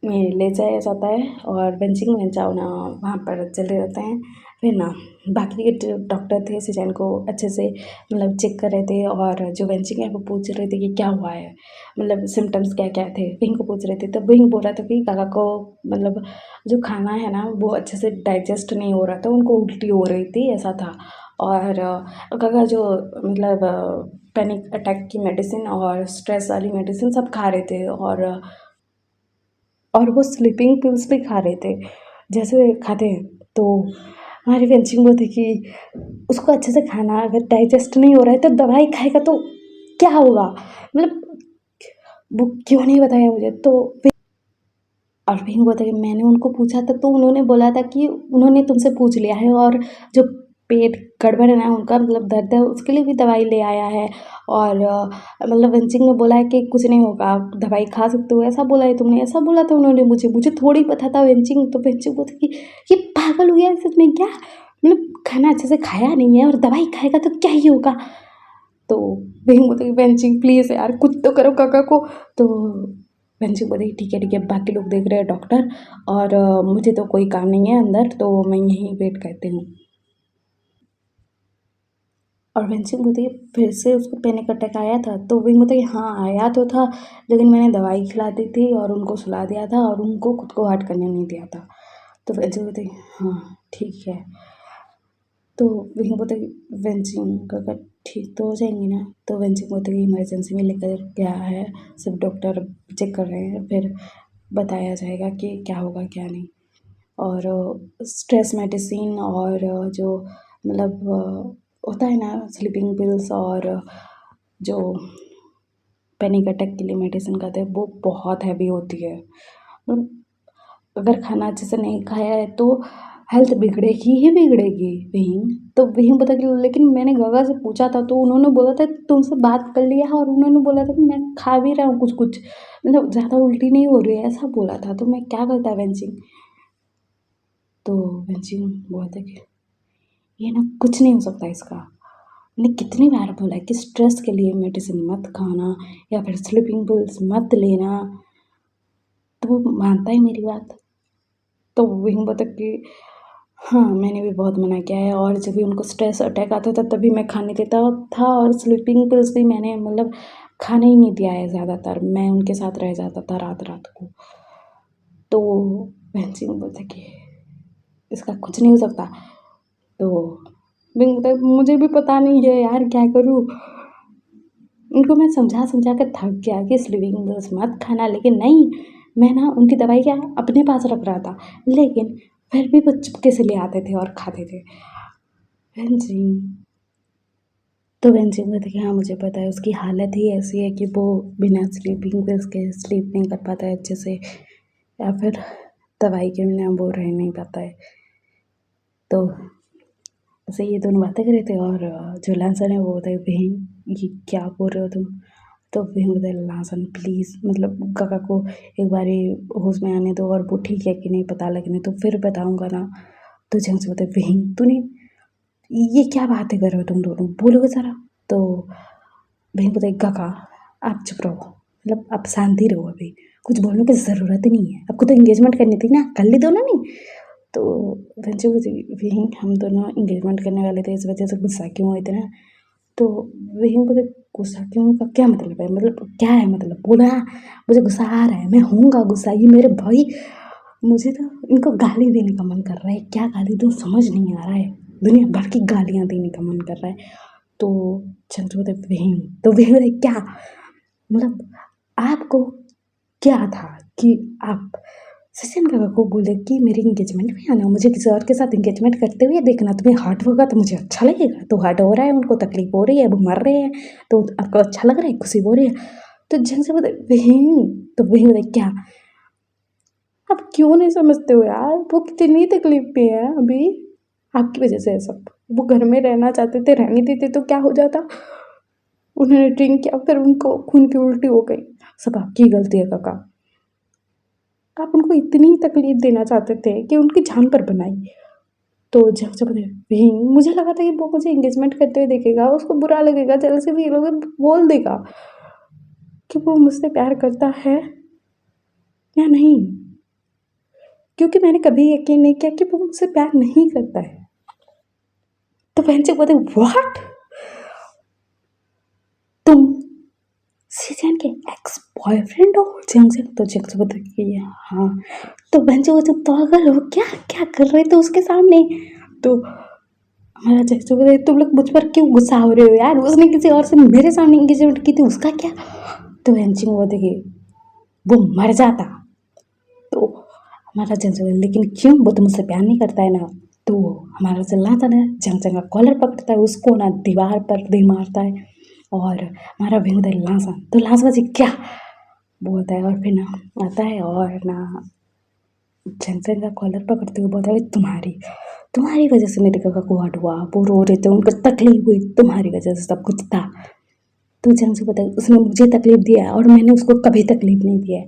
में ले जाया जाता है और वेंचिंग वेंचाओ ना वहाँ पर चले जाते हैं। फिर ना बाकी के जो डॉक्टर थे सीजन को अच्छे से मतलब चेक कर रहे थे, और जो वेंचिंग है वो पूछ रहे थे कि क्या हुआ है, मतलब सिम्टम्स क्या क्या थे, विंग को पूछ रहे थे। तो विंग बोल रहा था कि काका को मतलब जो खाना है ना वो अच्छे से डाइजेस्ट नहीं हो रहा था, उनको उल्टी हो रही थी, ऐसा था। और काका जो मतलब पैनिक अटैक की मेडिसिन और स्ट्रेस वाली मेडिसिन सब खा रहे थे, और वो स्लीपिंग पिल्स भी खा रहे थे जैसे खाते हैं। तो हमारी पेंचिंग वो थी कि उसको अच्छे से खाना अगर डाइजेस्ट नहीं हो रहा है तो दवाई खाएगा तो क्या होगा, मतलब वो क्यों नहीं बताया मुझे। तो और फिर हुआ था कि मैंने उनको पूछा था तो उन्होंने बोला था कि उन्होंने तुमसे पूछ लिया है, और जो पेट गड़बड़ है ना उनका मतलब दर्द है उसके लिए भी दवाई ले आया है, और मतलब वेंचिंग ने बोला है कि कुछ नहीं होगा, आप दवाई खा सकते हो, ऐसा बोला है तुमने, ऐसा बोला था उन्होंने मुझे थोड़ी पता था वेंचिंग। तो वेंचिंग बोलती कि ये पागल हो गया है सच में क्या, मतलब खाना अच्छे से खाया नहीं है और दवाई खाएगा तो क्या ही होगा। तो वेंचिंग बोलती वेंचिंग प्लीज़ यार कुछ तो करो काका को। तो वेंचिंग बोली ठीक है बाकी लोग देख रहे हैं डॉक्टर, और मुझे तो कोई काम नहीं है अंदर, तो मैं यहीं वेट करती हूँ। और वेंचिंग बोलती फिर से उसको पैनिक अटैक आया था। तो विंग बोलती हाँ आया तो था, लेकिन मैंने दवाई खिला दी थी और उनको सुला दिया था और उनको खुद को हर्ट करने नहीं दिया था। तो वेंचिंग बोलती हाँ ठीक है। तो विंग बोलते वेंचिंग अगर ठीक तो हो जाएंगी ना। तो वेंचिंग बोलते कि इमरजेंसी में लेकर गया है, सब डॉक्टर चेक कर रहे हैं, फिर बताया जाएगा कि क्या होगा क्या नहीं। और स्ट्रेस मेडिसिन और जो मतलब होता है ना स्लीपिंग पिल्स, और जो पैनिक अटैक के लिए मेडिसिन खाते हैं वो बहुत हैवी होती है, मतलब अगर खाना अच्छे से नहीं खाया है तो हेल्थ बिगड़ेगी ही बिगड़ेगी। वहीं तो वहीं पता कि लेकिन मैंने गगा से पूछा था तो उन्होंने बोला था तुमसे बात कर लिया है, और उन्होंने बोला था कि मैं खा भी रहा हूँ कुछ कुछ, मतलब ज़्यादा उल्टी नहीं हो रही है ऐसा बोला था। तो मैं क्या करता वेंचिंग। तो वेंचिंग बोलते कि ये ना कुछ नहीं हो सकता इसका, मैंने कितनी बार बोला है कि स्ट्रेस के लिए मेडिसिन मत खाना या फिर स्लीपिंग पिल्स मत लेना, तो वो मानता है मेरी बात। तो वहीं बता कि हाँ मैंने भी बहुत मना किया है, और जब भी उनको स्ट्रेस अटैक आता था तभी मैं खाने देता था, और स्लीपिंग पिल्स भी मैंने मतलब खाने ही नहीं दिया है, ज़्यादातर मैं उनके साथ रह जाता था रात रात को। तो बहन बोलते कि इसका कुछ नहीं हो सकता। तो बिंग बोलता मुझे भी पता नहीं है यार क्या करूँ। उनको मैं समझा समझा कर थक गया कि स्लीपिंग पिल्स मत खाना, लेकिन नहीं, मैं ना उनकी दवाई क्या अपने पास रख रहा था, लेकिन फिर भी वो चुपके से ले आते थे और खाते थे। बहन जी तो बहन जी बोलते कि हाँ मुझे पता है उसकी हालत ही ऐसी है कि वो बिना स्लीपिंग पिल्स के स्लीप नहीं कर पाता है अच्छे से, या फिर दवाई के बिना वो रह नहीं पाता है। तो ऐसे ये दोनों बातें कर रहे थे, और जो लांसन है वो बताए बहन ये क्या बोल रहे हो तुम। तो बहन बताए लांसन प्लीज़ मतलब काका को एक बारी होश में आने दो, और वो ठीक है कि नहीं पता लगने तो फिर बताऊँगा ना। तो जहाँ से बताए बहन तूने ये क्या बातें कर रहे हो तुम दोनों, बोलोगे ज़रा। तो बहन बताए काका आप चुप रहो, मतलब आप शांति रहो, अभी कुछ बोलने की ज़रूरत ही नहीं है, आपको तो इंगेजमेंट करनी थी ना, कर ली दोनों ने। तो बच्चे को वहीं हम दोनों इंगेजमेंट करने वाले थे, इस वजह से गुस्सा क्यों हुए थे ना। तो वहीं बोले गुस्सा क्यों का क्या मतलब है, मतलब क्या है, मतलब बोला मुझे गुस्सा आ रहा है, मैं होऊंगा गुस्सा, ये मेरे भाई, मुझे तो इनको गाली देने का मन कर रहा है, क्या गाली दूँ समझ नहीं आ रहा है, दुनिया भर की गालियाँ देने का मन कर रहा है। तो चंद्र बोले वहीं, तो वहीं बोले क्या, मतलब आपको क्या था कि आप सचिन काका को बोले कि मेरी एंगेजमेंट में आना, मुझे किसी और के साथ एंगेजमेंट करते हुए देखना, तुम्हें हर्ट होगा तो मुझे अच्छा लगेगा, तो हर्ट हो रहा है उनको तकलीफ हो रही है वो मर रहे हैं, तो आपको अच्छा लग रहा है खुशी हो रही है। तो जंग से बोले वहीं, तो वहीं बोले क्या, आप क्यों नहीं समझते हो यार, वो कितनी तकलीफ में है अभी, आपकी वजह से है सब, वो घर में रहना चाहते थे रहने देते तो क्या हो जाता, उन्होंने ड्रिंक किया फिर उनको खून की उल्टी हो गई, सब आपकी गलती है काका, आप उनको इतनी तकलीफ देना चाहते थे कि उनकी जान पर बनाई। तो जब जब भी मुझे लगा था कि वो मुझे एंगेजमेंट करते हुए देखेगा, उसको बुरा लगेगा, जेलसी फील होगा, बोल देगा कि वो मुझसे प्यार करता है या नहीं, क्योंकि मैंने कभी यकीन नहीं किया कि वो मुझसे प्यार नहीं करता है। तो बहन जी बोलते व्हाट, तुम सीजन के एक्स बॉयफ्रेंड हो? जंग से तो जंग से बोलते कि हाँ। तो बहन जी बोलते पागल हो क्या, क्या कर रहे थे उसके सामने? तो हमारा जंग से बोलते तुम लोग मुझ पर क्यों गुस्सा हो रहे हो यार, उसने किसी और से मेरे सामने एंगेजमेंट की थी, उसका क्या? तो बहन जी बोलते कि वो मर जाता। तो हमारा जंग से बोलते लेकिन क्यों, वो तो मुझसे प्यार नहीं करता है ना। तो हमारा चिल्लाता ना, जंग जंग का कॉलर पकड़ता है, उसको ना दीवार पर दे मारता है। और हमारा भी होता है लांसा, तो लांसा बजी क्या बोलता है, और फिर ना आता है और ना जंग जंग का कॉलर पकड़ते हुए बोलता है तुम्हारी तुम्हारी वजह से मेरे काका को हट हुआ, वो रो रहे थे, उनको तकलीफ हुई, तुम्हारी वजह से सब कुछ था। तो जंग से बोलता है उसने मुझे तकलीफ दिया है और मैंने उसको कभी तकलीफ नहीं दिया है।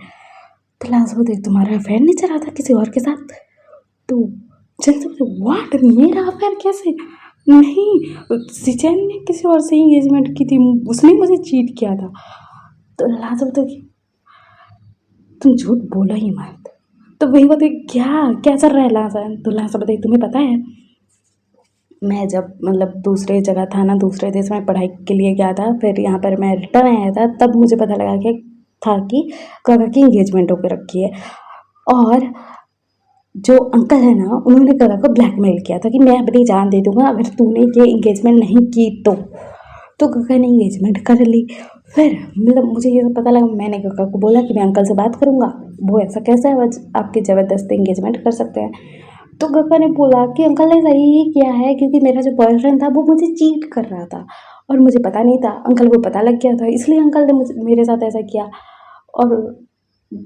तो लांसा बोलता है तुम्हारा अफेयर नहीं चला था किसी और के साथ? तो जंग से बोलते व्हाट, मेरा अफेयर कैसे? नहीं, सिचैन ने किसी और से एंगेजमेंट की थी, उसने मुझे चीट किया था। तो लांसा बोलता है तुम झूठ बोलो ही मत। तो वही बताइए क्या चल रहा है लांसा? तो लांसा बताइए तुम्हें पता है मैं जब मतलब दूसरे जगह था ना, दूसरे देश में पढ़ाई के लिए गया था, फिर यहाँ पर मैं रिटर्न आया था, तब मुझे पता लगा कि काका की एंगेजमेंट होकर रखी है। और जो अंकल है ना, उन्होंने काका को ब्लैकमेल किया था कि मैं अपनी जान दे दूंगा अगर तूने ये एंगेजमेंट नहीं की तो काका ने एंगेजमेंट कर ली। फिर मतलब मुझे ये सब पता लगा, मैंने काका को बोला कि मैं अंकल से बात करूंगा, वो ऐसा कैसा है आपकी ज़बरदस्ती एंगेजमेंट कर सकते हैं। तो काका ने बोला कि अंकल ने सही ही किया है, क्योंकि मेरा जो बॉयफ्रेंड था वो मुझे चीट कर रहा था और मुझे पता नहीं था, अंकल को पता लग गया था, इसलिए अंकल ने मुझे मेरे साथ ऐसा किया। और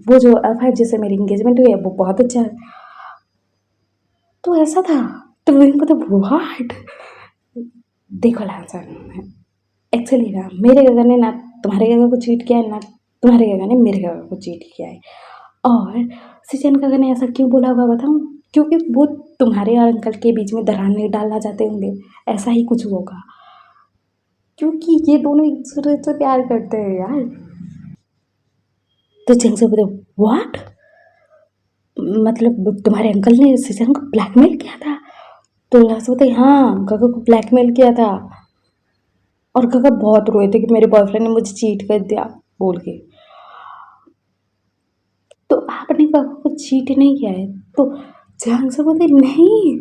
वो जो एफ जिससे मेरी एंगेजमेंट हुई है वो बहुत अच्छा है। तो ऐसा था। तो वही मतलब व्हाट, देखो लांसर, एक्चुअली ना मेरे गगन ने ना तुम्हारे गगन को चीट किया है, ना तुम्हारे गगन ने मेरे गगन को चीट किया है। और सिचन गगन ने ऐसा क्यों बोला होगा बताऊँ? क्योंकि वो तुम्हारे और अंकल के बीच में दरार नहीं डालना चाहते होंगे, ऐसा ही कुछ होगा, क्योंकि ये दोनों एक दूसरे से प्यार करते हैं यार। तो चंग से बोले व्हाट, मतलब तुम्हारे अंकल ने सिचन को ब्लैकमेल किया था? तो लास्ट बोलते हाँ, गगा को ब्लैकमेल किया था। और गगा बहुत रोए थे कि मेरे बॉयफ्रेंड ने मुझे चीट कर दिया बोल के। तो आपने गगा को चीट नहीं किया है? तो जान से बोलते नहीं,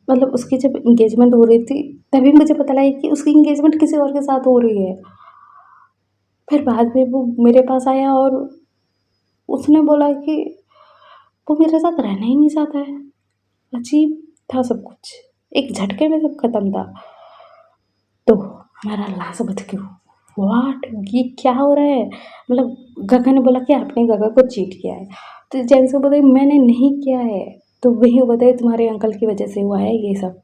मतलब उसकी जब इंगेजमेंट हो रही थी तभी मुझे पता लगा कि उसकी इंगेजमेंट किसी और के साथ हो रही है। फिर बाद में वो मेरे पास आया और उसने बोला कि वो मेरे साथ रहना ही नहीं चाहता है। अजीब था सब कुछ, एक झटके में सब खत्म था। तो हमारा लास्ट बच के व्हाट, ये क्या हो रहा है? मतलब गगा ने बोला कि आपने गगा को चीट किया है। तो जैन से बोले मैंने नहीं किया है। तो वही बताए तुम्हारे अंकल की वजह से हुआ है ये सब।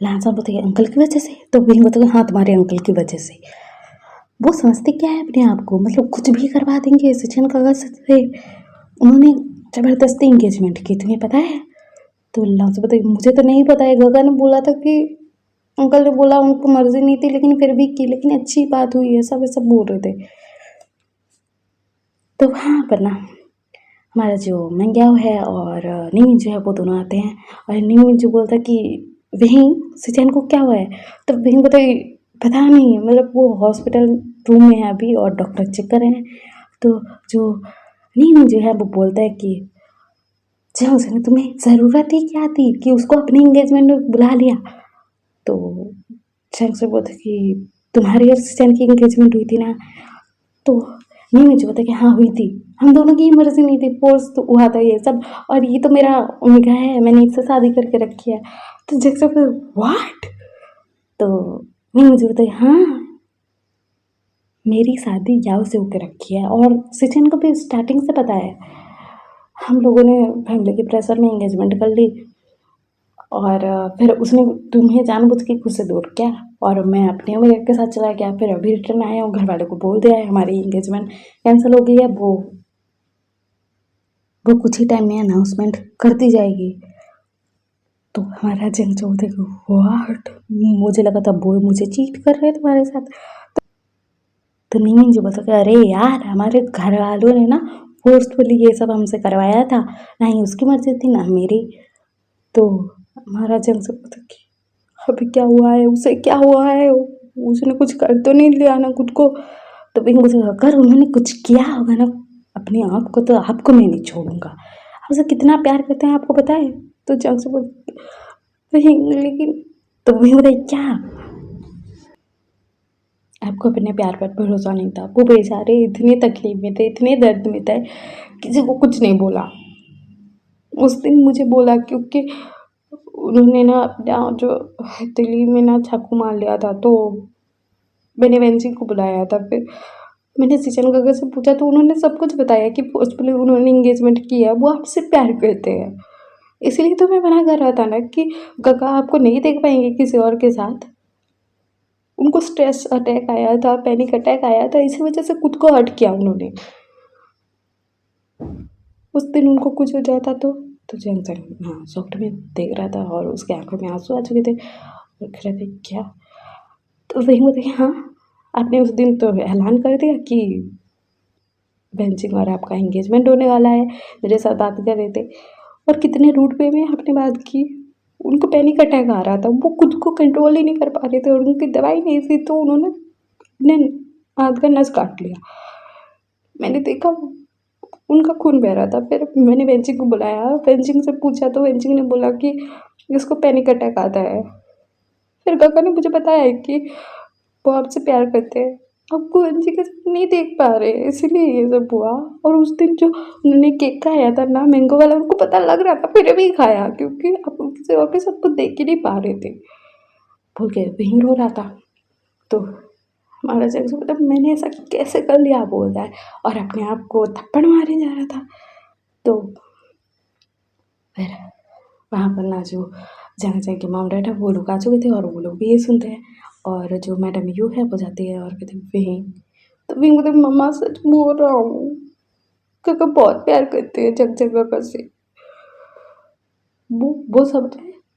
लांसा बताइए अंकल की वजह से? तो वही बताए हाँ तुम्हारे अंकल की वजह से। वो समझते क्या है अपने आप को, मतलब कुछ भी करवा देंगे सचिन काका से। उन्होंने जबरदस्ती इंगेजमेंट की, तुम्हें पता है? तो लांसा बताइए मुझे तो नहीं पता है, गगा ने बोला था कि अंकल ने बोला उनको मर्जी नहीं थी लेकिन फिर भी की, लेकिन अच्छी बात हुई है, सब ऐसा बोल रहे थे। तो वहाँ पर ना हमारा जो मंग्याओ है और नीमी जो है वो दोनों आते हैं। और नीमी जो बोलता है कि वहीं सिचैन को क्या हुआ है? तो वहीं बोलता है पता नहीं, मतलब वो हॉस्पिटल रूम में है अभी और डॉक्टर चेक कर रहे हैं। तो जो नीमी जो है वो बोलता है कि जाओ उसने तुम्हें ज़रूरत ही क्या थी कि उसको अपने एंगेजमेंट में बुला लिया? तो चैंग से बोलते कि तुम्हारी और सिचैन की एंगेजमेंट हुई थी ना? तो नहीं मुझे पता कि हाँ हुई थी, हम दोनों की मर्जी नहीं थी, फोर्स तो हुआ था ये सब, और ये तो मेरा उनका है, मैंने इससे शादी करके रखी है। तो जैसे व्हाट, तो नहीं मुझे बताइए हाँ मेरी शादी याव से होकर रखी है और सिचन को भी स्टार्टिंग से पता है। हम लोगों ने फैमिली के प्रेशर में एंगेजमेंट कर ली और फिर उसने तुम्हें जानबूझ के खुद से दूर किया और मैं अपने अमीर के साथ चला गया। फिर अभी रिटर्न आया हूँ, घर वालों को बोल दिया है हमारी एंगेजमेंट कैंसिल हो गई है। वो वो कुछ ही टाइम में अनाउंसमेंट करती जाएगी। तो हमारा जंगचो देखो व्हाट, मुझे लगा था वो मुझे चीट कर रहे हैं तुम्हारे साथ। तो नहीं जो बोलता कि अरे यार हमारे घर वालों ने ना फोर्सफुली ये सब हमसे करवाया था, ना ही उसकी मर्जी थी ना मेरी। तो हमारा जंगचो बोलता कि अभी क्या हुआ है, उसे क्या हुआ है, उसने कुछ कर तो नहीं लिया ना खुद को। तो बिंग बोलता अगर उन्होंने कुछ किया होगा ना अपने आप को तो आपको मैं नहीं छोड़ूंगा, आप उसे कितना प्यार करते हैं आपको पता है। तो जंगचो बोलता लेकिन, तो बिंग बोलता क्या आपको अपने प्यार पर भरोसा नहीं था। वो बेचारे इतने तकलीफ में थे, इतने दर्द में थे, किसी को कुछ नहीं बोला। उस दिन मुझे बोला क्योंकि उन्होंने ना अपना जो हथेली में ना चाकू मार लिया था। तो मैंने वेंजी को बुलाया था। फिर मैंने सिचन गगा से पूछा तो उन्होंने सब कुछ बताया कि फोर्सफुली उन्होंने इंगेजमेंट किया, वो आपसे प्यार करते हैं। इसलिए तो मैं मना कर रहा था ना कि गगा आपको नहीं देख पाएंगे किसी और के साथ। उनको स्ट्रेस अटैक आया था, पैनिक अटैक आया था, इसी वजह से खुद को हर्ट किया उन्होंने। उस दिन उनको कुछ हो जाता तो जैंग हाँ सॉफ्ट में देख रहा था और उसके आंखों में आंसू आ चुके थे और कह रहे थे क्या। तो वही बोलते हाँ आपने उस दिन तो ऐलान कर दिया कि बेंचिंग और आपका एंगेजमेंट होने वाला है, मेरे साथ बात कर रहे थे और कितने रूड वे में आपने बात की। उनको पैनिक अटैक आ रहा था, वो खुद को कंट्रोल ही नहीं कर पा रहे थे और उनकी दवाई नहीं थी तो उन्होंने अपने हाथ का नस काट लिया। मैंने देखा उनका खून बह रहा था। फिर मैंने वेंचिंग को बुलाया, वेंचिंग से पूछा तो वेंचिंग ने बोला कि इसको पैनिक अटैक आता है। फिर काका ने मुझे बताया कि वो आपसे प्यार करते हैं, आपको वेंचिंग के साथ नहीं देख पा रहे इसीलिए ये सब हुआ। और उस दिन जो उन्होंने केक खाया था ना मैंगो वाला, उनको पता लग रहा था फिर भी खाया क्योंकि आप किसी और के साथ तो देख ही नहीं पा रहे थे। भूल गए वहीं रो रहा था। तो हमारा जैक्स मतलब मैंने ऐसा कैसे कर लिया बोल रहा है और अपने आप को थप्पड़ मारे जा रहा था। तो फिर वहाँ पर ना जो जहाँ जहाँ के मॉम डैड है वो लोग आ चुके थे और वो लोग भी ये सुनते हैं और जो मैडम यू है वो जाती है और कहते हैं विंग। तो विंग बोलते मम्मा सच बोल रहा हूँ, काका बहुत प्यार करते हैं जग जगह से। वो सब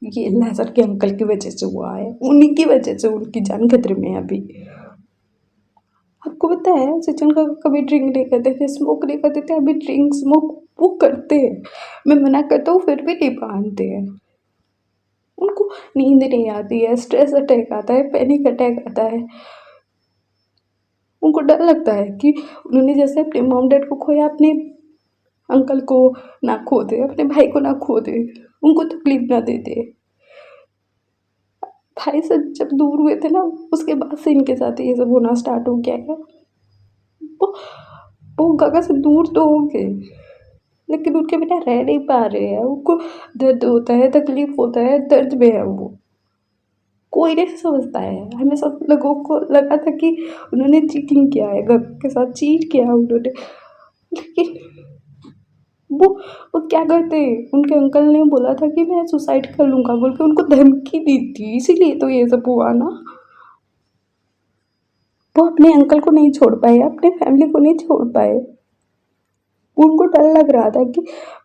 ये लेजर के अंकल की वजह से हुआ है, उन्हीं की वजह से उनकी जान खतरे में है अभी। आपको पता है सचिन का कभी ड्रिंक नहीं करते थे, स्मोक नहीं करते थे, अभी ड्रिंक स्मोक वो करते हैं। मैं मना करता हूँ फिर भी नहीं मानते हैं। उनको नींद नहीं आती है, स्ट्रेस अटैक आता है, पैनिक अटैक आता है। उनको डर लगता है कि उन्होंने जैसे अपने मॉम डैड को खोया, अपने अंकल को ना खो दे, अपने भाई को ना खो दे, उनको तकलीफ ना दे दे। भाई से जब दूर हुए थे ना उसके बाद से इनके साथ ये सब होना स्टार्ट हो गया है। वो वो गगा से दूर तो हो गए लेकिन उनके बिना रह नहीं पा रहे हैं। उनको दर्द होता है, तकलीफ होता है, दर्द में है वो। कोई नहीं समझता है। हमें सब लोगों को लगा था कि उन्होंने चीटिंग किया है, गगा के साथ चीट किया उन्होंने। लेकिन वो वो क्या करते, उनके अंकल ने बोला था कि मैं सुसाइड कर लूँगा बोल के उनको धमकी दी थी, इसीलिए तो ये सब हुआ ना। वो अपने अंकल को नहीं छोड़ पाए, अपने फैमिली को नहीं छोड़ पाए। उनको डर लग रहा था कि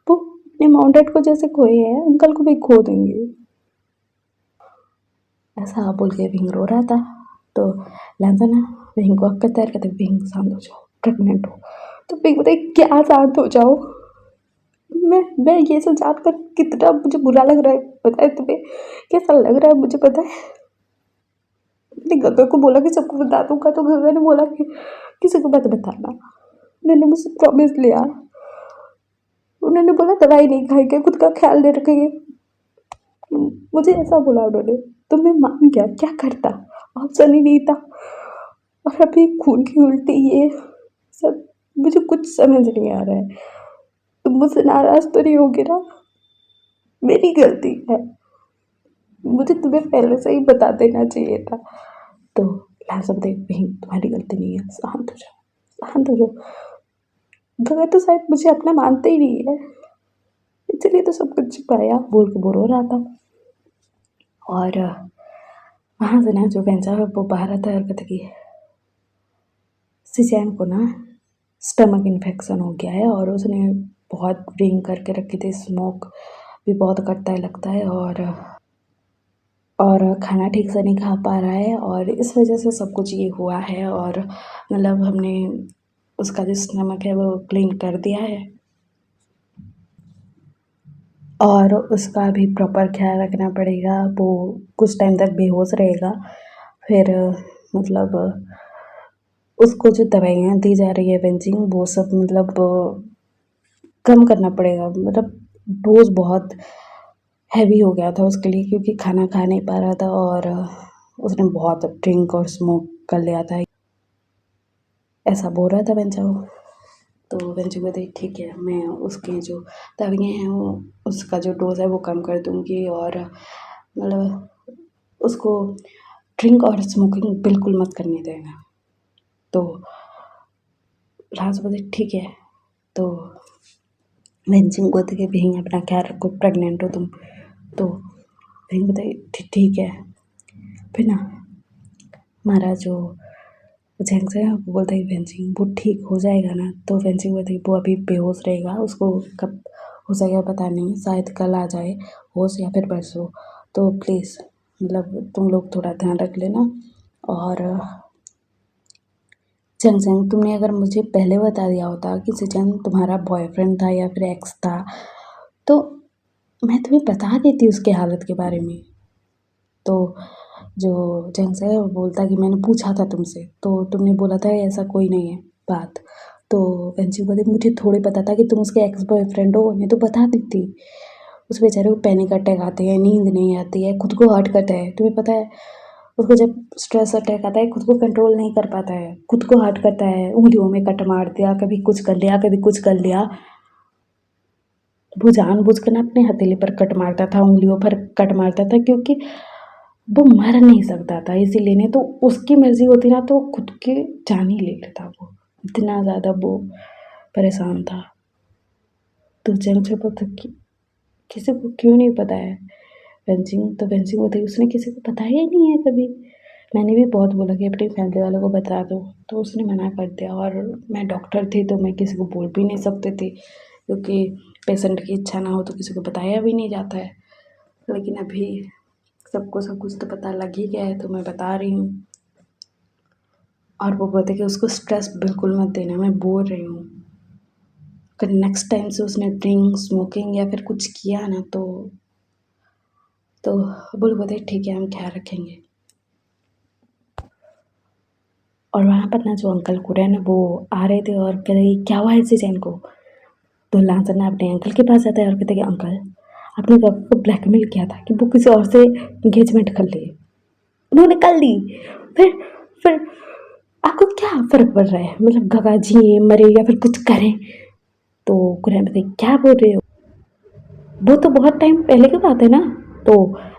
वो अपने मॉम डैड को जैसे खोए हैं अंकल को भी खो देंगे। ऐसा बोल के विंग रो रहा था। तो लैंसा ना विंग को अक्का तैयार कहते विंग शांत हो जाओ, प्रेग्नेंट हो। तो विंग बताए क्या शांत हो जाओ, मैं ये सब जान कर कितना मुझे बुरा लग रहा है पता है तुम्हें, कैसा लग रहा है मुझे पता है। मैंने गगा को बोला कि सबको बता दूंगा तो गगा ने बोला कि किसी को मत बताना। मैंने मुझसे प्रॉमिस लिया, उन्होंने बोला दवाई नहीं खाएंगे, खुद का ख्याल रखेंगे। मुझे ऐसा बोला उन्होंने तो मैं मान गया, क्या करता, ऑप्शन ही नहीं था। और अभी खून की उल्टी ये सब मुझे कुछ समझ नहीं आ रहा है। तुम मुझसे नाराज तो नहीं होगे ना, मेरी गलती है, मुझे तुम्हें पहले से ही बता देना चाहिए था। तो लाजम देख नहीं तुम्हारी गलती नहीं है, शांत हो जाओ, शांत हो जाओ। गलत तो शायद मुझे अपना मानते ही नहीं है, इसलिए तो सब कुछ छिपाया बोल के बोल रहा था। और वहाँ से ना जो बेंचा है वो बाहर आता है और कहता कि सिचैन को ना स्टमक इन्फेक्शन हो गया है और उसने बहुत ड्रिंक करके रखी थी, स्मोक भी बहुत करता है लगता है, और खाना ठीक से नहीं खा पा रहा है, और इस वजह से सब कुछ ये हुआ है। और मतलब हमने उसका जो स्टमक है वो क्लीन कर दिया है, और उसका भी प्रॉपर ख्याल रखना पड़ेगा। वो कुछ टाइम तक बेहोश रहेगा, फिर मतलब उसको जो दवाइयाँ दी जा रही है बेंजिंग, वो सब मतलब कम करना पड़ेगा। मतलब डोज बहुत हैवी हो गया था उसके लिए, क्योंकि खाना खा नहीं पा रहा था, और उसने बहुत ड्रिंक और स्मोक कर लिया था, ऐसा बोल रहा था बेंचा वो। तो बेंचू बोलते ठीक है, मैं उसके जो दवाइयाँ हैं वो उसका जो डोज है वो कम कर दूँगी, और मतलब उसको ड्रिंक और स्मोकिंग बिल्कुल मत करने देना। तो राज बोले ठीक है। तो बेंचिंग बोलते कि बहन अपना ख्याल रखो, प्रेग्नेंट हो तुम। तो बहन बताई ठीक है। फिर ना हमारा जो जेंट्स है वो बोलता है बेंचिंग वो ठीक हो जाएगा ना। तो बेंचिंग बोलती वो अभी बेहोश रहेगा, उसको कब हो जाएगा पता नहीं, शायद कल आ जाए होश या फिर परसों। तो प्लीज़ मतलब तुम लोग थोड़ा ध्यान रख लेना। और जंग तुमने अगर मुझे पहले बता दिया होता कि सिचन तुम्हारा बॉयफ्रेंड था या फिर एक्स था, तो मैं तुम्हें बता देती उसके हालत के बारे में। तो जो जंग है वो बोलता कि मैंने पूछा था तुमसे, तो तुमने बोला था ऐसा कोई नहीं है बात। तो वेंची बोलती मुझे थोड़ी पता था कि तुम उसके एक्स बॉयफ्रेंड हो, नहीं तो बता देती। उस बेचारे को पैनिक अटैक आते हैं, नींद नहीं आती है, खुद को हर्ट करता है, तुम्हें पता है। उसको जब स्ट्रेस अटैक आता है खुद को कंट्रोल नहीं कर पाता है, खुद को हर्ट करता है, उंगलियों में कट मार दिया, कभी कुछ कर लिया कभी कुछ कर लिया। वो जानबूझकर ना अपने हथेली पर कट मारता था, उंगलियों पर कट मारता था, क्योंकि वो मर नहीं सकता था। इसीलिए नहीं तो उसकी मर्जी होती ना तो खुद की जान ही ले लेता। वो इतना ज़्यादा वो परेशान था। तो जेम्स से बोलता कि किसी को क्यों नहीं पता है फेंसिंग। तो फेंसिंग होती है उसने किसी को बताया ही नहीं है कभी। मैंने भी बहुत बोला कि अपनी फैमिली वालों को बता दो, तो उसने मना कर दिया। और मैं डॉक्टर थी तो मैं किसी को बोल भी नहीं सकती थी, क्योंकि पेशेंट की इच्छा ना हो तो किसी को बताया भी नहीं जाता है। लेकिन अभी सबको सब कुछ तो पता लग ही गया है, तो मैं बता रही हूँ। और वो बोलते कि उसको स्ट्रेस बिल्कुल मत देना, मैं बोल रही हूँ। अगर नेक्स्ट टाइम से उसने ड्रिंक स्मोकिंग या फिर कुछ किया ना तो बोलते ठीक है हम ख्याल रखेंगे। और वहाँ पर ना जो अंकल कुरे ना वो आ रहे थे और कह रहे क्या हुआ है इसी चैन को। तो लांसर ना अपने अंकल के पास आता है और कहते कि अंकल आपने पापा को ब्लैकमेल किया था कि वो किसी और से इंगेजमेंट कर ले, उन्होंने कर ली। फिर आपको क्या फर्क पड़ रहा है, मतलब गगा जिए मरे या फिर कुछ करें। तो कुरैन बताइए क्या बोल रहे हो, वो तो बहुत टाइम पहले की बात है ना। तो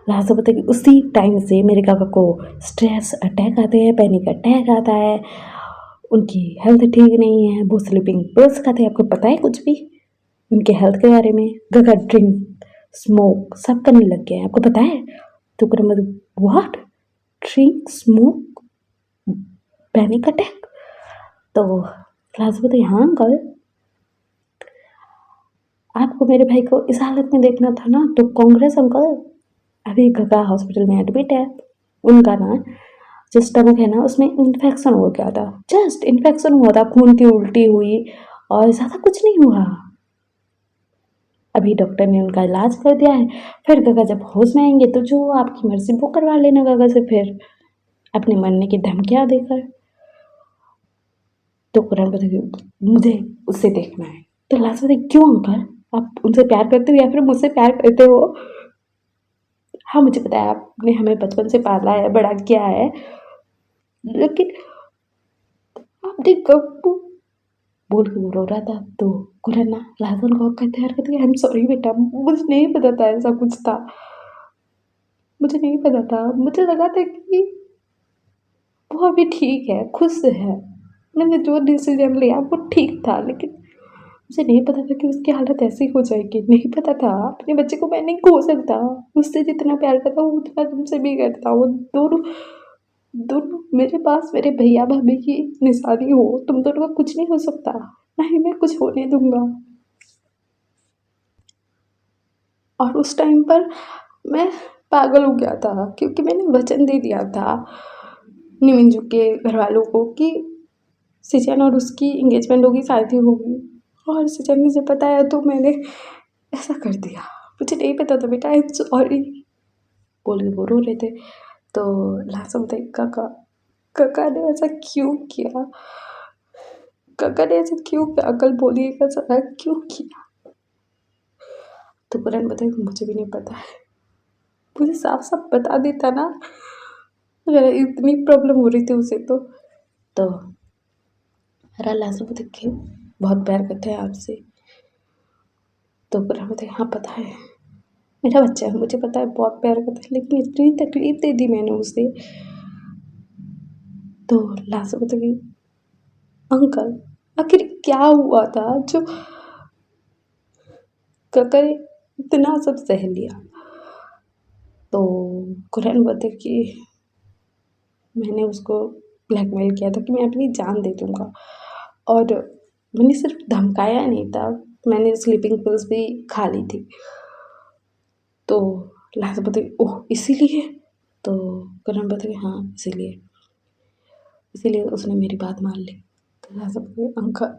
लास्ट बताइए कि उसी टाइम से मेरे काका को स्ट्रेस अटैक आते हैं, पैनिक अटैक आता है, उनकी हेल्थ ठीक नहीं है, वो स्लीपिंग पिल्स खाते हैं। आपको पता है कुछ भी उनके हेल्थ के बारे में? गगा ड्रिंक स्मोक सब करने लग गए हैं, आपको पता है? तो कुरैन मतलब what, drink smoke panic attack. तो क्लास बताइए हाँ अंकल, आपको मेरे भाई को इस हालत में देखना था ना, तो कांग्रेस अंकल अभी गगा हॉस्पिटल में एडमिट है। उनका ना जो स्टमक है ना उसमें इन्फेक्शन हो गया था, जस्ट इन्फेक्शन हुआ था, खून की उल्टी हुई और ज़्यादा कुछ नहीं हुआ। अभी डॉक्टर ने उनका इलाज कर दिया है। फिर गगा जब होश में आएंगे तो जो आपकी मर्जी वो करवा लेना गगा से, फिर अपने मरने की धमकियाँ देकर। तो कुरान बताइए मुझे उससे देखना है। तो लास्ट में क्यों अंकल, आप उनसे प्यार करते हो या फिर मुझसे प्यार करते हो? हाँ मुझे पता है आपने हमें बचपन से पाला है, बड़ा किया है, लेकिन आपने कब बोल के वो रो रहा था। तो कुरन ना लाजन को कहते हैं आई एम सॉरी बेटा, मुझे नहीं पता था ऐसा कुछ था, मुझे नहीं पता था, मुझे लगा था कि वो अभी ठीक है, खुश है, मैंने जो डिसीजन लिया वो ठीक था, लेकिन मुझे नहीं पता था कि उसकी हालत ऐसी हो जाएगी। नहीं पता था अपने बच्चे को मैं नहीं खो सकता, उससे जितना प्यार करता हूँ उतना तुमसे भी करता हूँ। दोनों दोनों मेरे पास मेरे भैया भाभी की निशानी हो, तुम दोनों का कुछ नहीं हो सकता, ना ही मैं कुछ होने दूंगा। और उस टाइम पर मैं पागल हो गया था क्योंकि मैंने वचन दे दिया था निमिंजू के घर वालों को कि सिचन और उसकी इंगेजमेंट होगी, शादी होगी। और सिचन ने जब बताया तो मैंने ऐसा कर दिया। मुझे नहीं पता था बेटा, आई एम सॉरी बोल के वो रो रहे थे। तो लास्ट में बताइए काका, काका ने ऐसा क्यों किया, काका ने ऐसा क्यों किया, कल बोलिएगा ज़रा क्यों किया। तो कुरन बताइए मुझे भी नहीं पता है, मुझे साफ साफ बता देता ना अगर इतनी प्रॉब्लम हो रही थी उसे तो अरे लास्ट में देखिए बहुत प्यार करते हैं आपसे। तो कुरन बताइए हाँ पता है, मेरा बच्चा है, मुझे पता है बहुत प्यार करता है, लेकिन इतनी तकलीफ दे दी मैंने उसे। तो लास्ट में बताइए अंकल आखिर क्या हुआ था जो काका ने इतना सब सह लिया। तो कुरैन बोलते कि मैंने उसको ब्लैकमेल किया था कि मैं अपनी जान दे दूँगा, और मैंने सिर्फ धमकाया नहीं था, मैंने स्लीपिंग पिल्स भी खा ली थी। तो लास्ट बोलते ओह इसीलिए। तो कुरैन बोलते कि हाँ इसीलिए उसने मेरी बात मान ली। तो लास्ट बोलते अंकल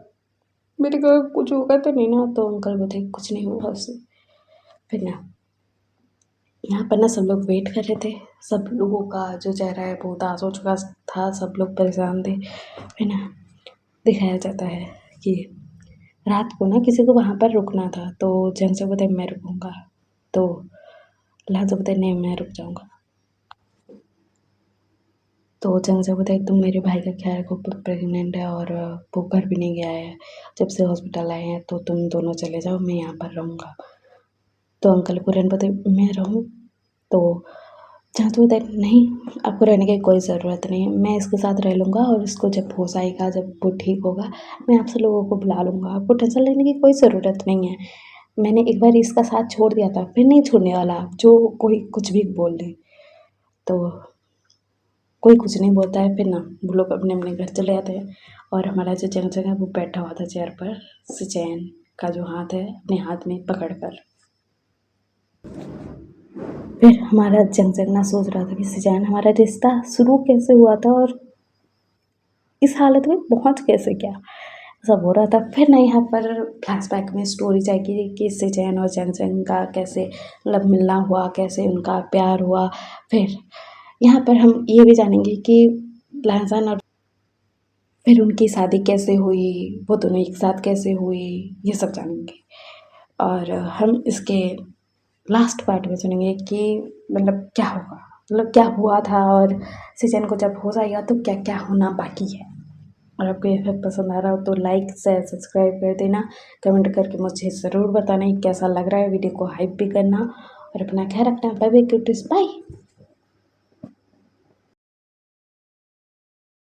मेरे को कुछ होगा तो नहीं ना। तो अंकल बोलते कुछ नहीं होगा उससे। फिर ना यहाँ पर ना सब लोग वेट कर रहे थे, सब लोगों का जो चेहरा है वो उदास हो चुका था, सब लोग परेशान थे। फिर ना दिखाया जाता है कि रात को ना किसी को वहाँ पर रुकना था, तो जंग से बोलते मैं रुकूंगा। तो लास्ट बोलते नहीं मैं रुक जाऊँगा। तो जंग से बोलते तुम मेरे भाई का ख्याल रखो, प्रेग्नेंट है और वो घर भी नहीं गया है, जब से हॉस्पिटल आए हैं, तो तुम दोनों चले जाओ, मैं यहाँ पर रहूँगा। तो अंकल कुरन बोलते मैं रहूँ। तो जहाँ तो बोलता है नहीं आपको रहने की कोई ज़रूरत नहीं है, मैं इसके साथ रह लूँगा और इसको जब होश आएगा, जब वो ठीक होगा, मैं आप सब लोगों को बुला लूँगा, आपको टेंशन लेने की कोई ज़रूरत नहीं है। मैंने एक बार इसका साथ छोड़ दिया था, फिर नहीं छोड़ने वाला, जो कोई कुछ भी बोल दे। तो कोई कुछ नहीं बोलता है। फिर ना वो लोग अपने अपने घर चले जाते हैं, और हमारा जो जंगजंग है वो बैठा हुआ था चेयर पर, सिचैन का जो हाथ है अपने हाथ में पकड़ कर। फिर हमारा जंगजंग ना सोच रहा था कि सिचैन हमारा रिश्ता शुरू कैसे हुआ था और इस हालत में पहुंच कैसे गया, सब हो रहा था। फिर ना यहाँ पर फ्लैशबैक में स्टोरी जाएगी कि सिचैन और जंगजंग का कैसे मतलब मिलना हुआ, कैसे उनका प्यार हुआ। फिर यहाँ पर हम ये भी जानेंगे कि लहसन और फिर उनकी शादी कैसे हुई, वो दोनों एक साथ कैसे हुई, ये सब जानेंगे। और हम इसके लास्ट पार्ट में सुनेंगे कि मतलब क्या होगा, मतलब क्या हुआ था, और सीजन को जब हो जाएगा तो क्या क्या होना बाकी है। और आपको ये फिर पसंद आ रहा हो तो लाइक शेयर सब्सक्राइब कर देना, कमेंट करके मुझे ज़रूर बताना कि कैसा लग रहा है, वीडियो को हाइप भी करना, और अपना ख्याल रखना। Bye bye cuties, bye.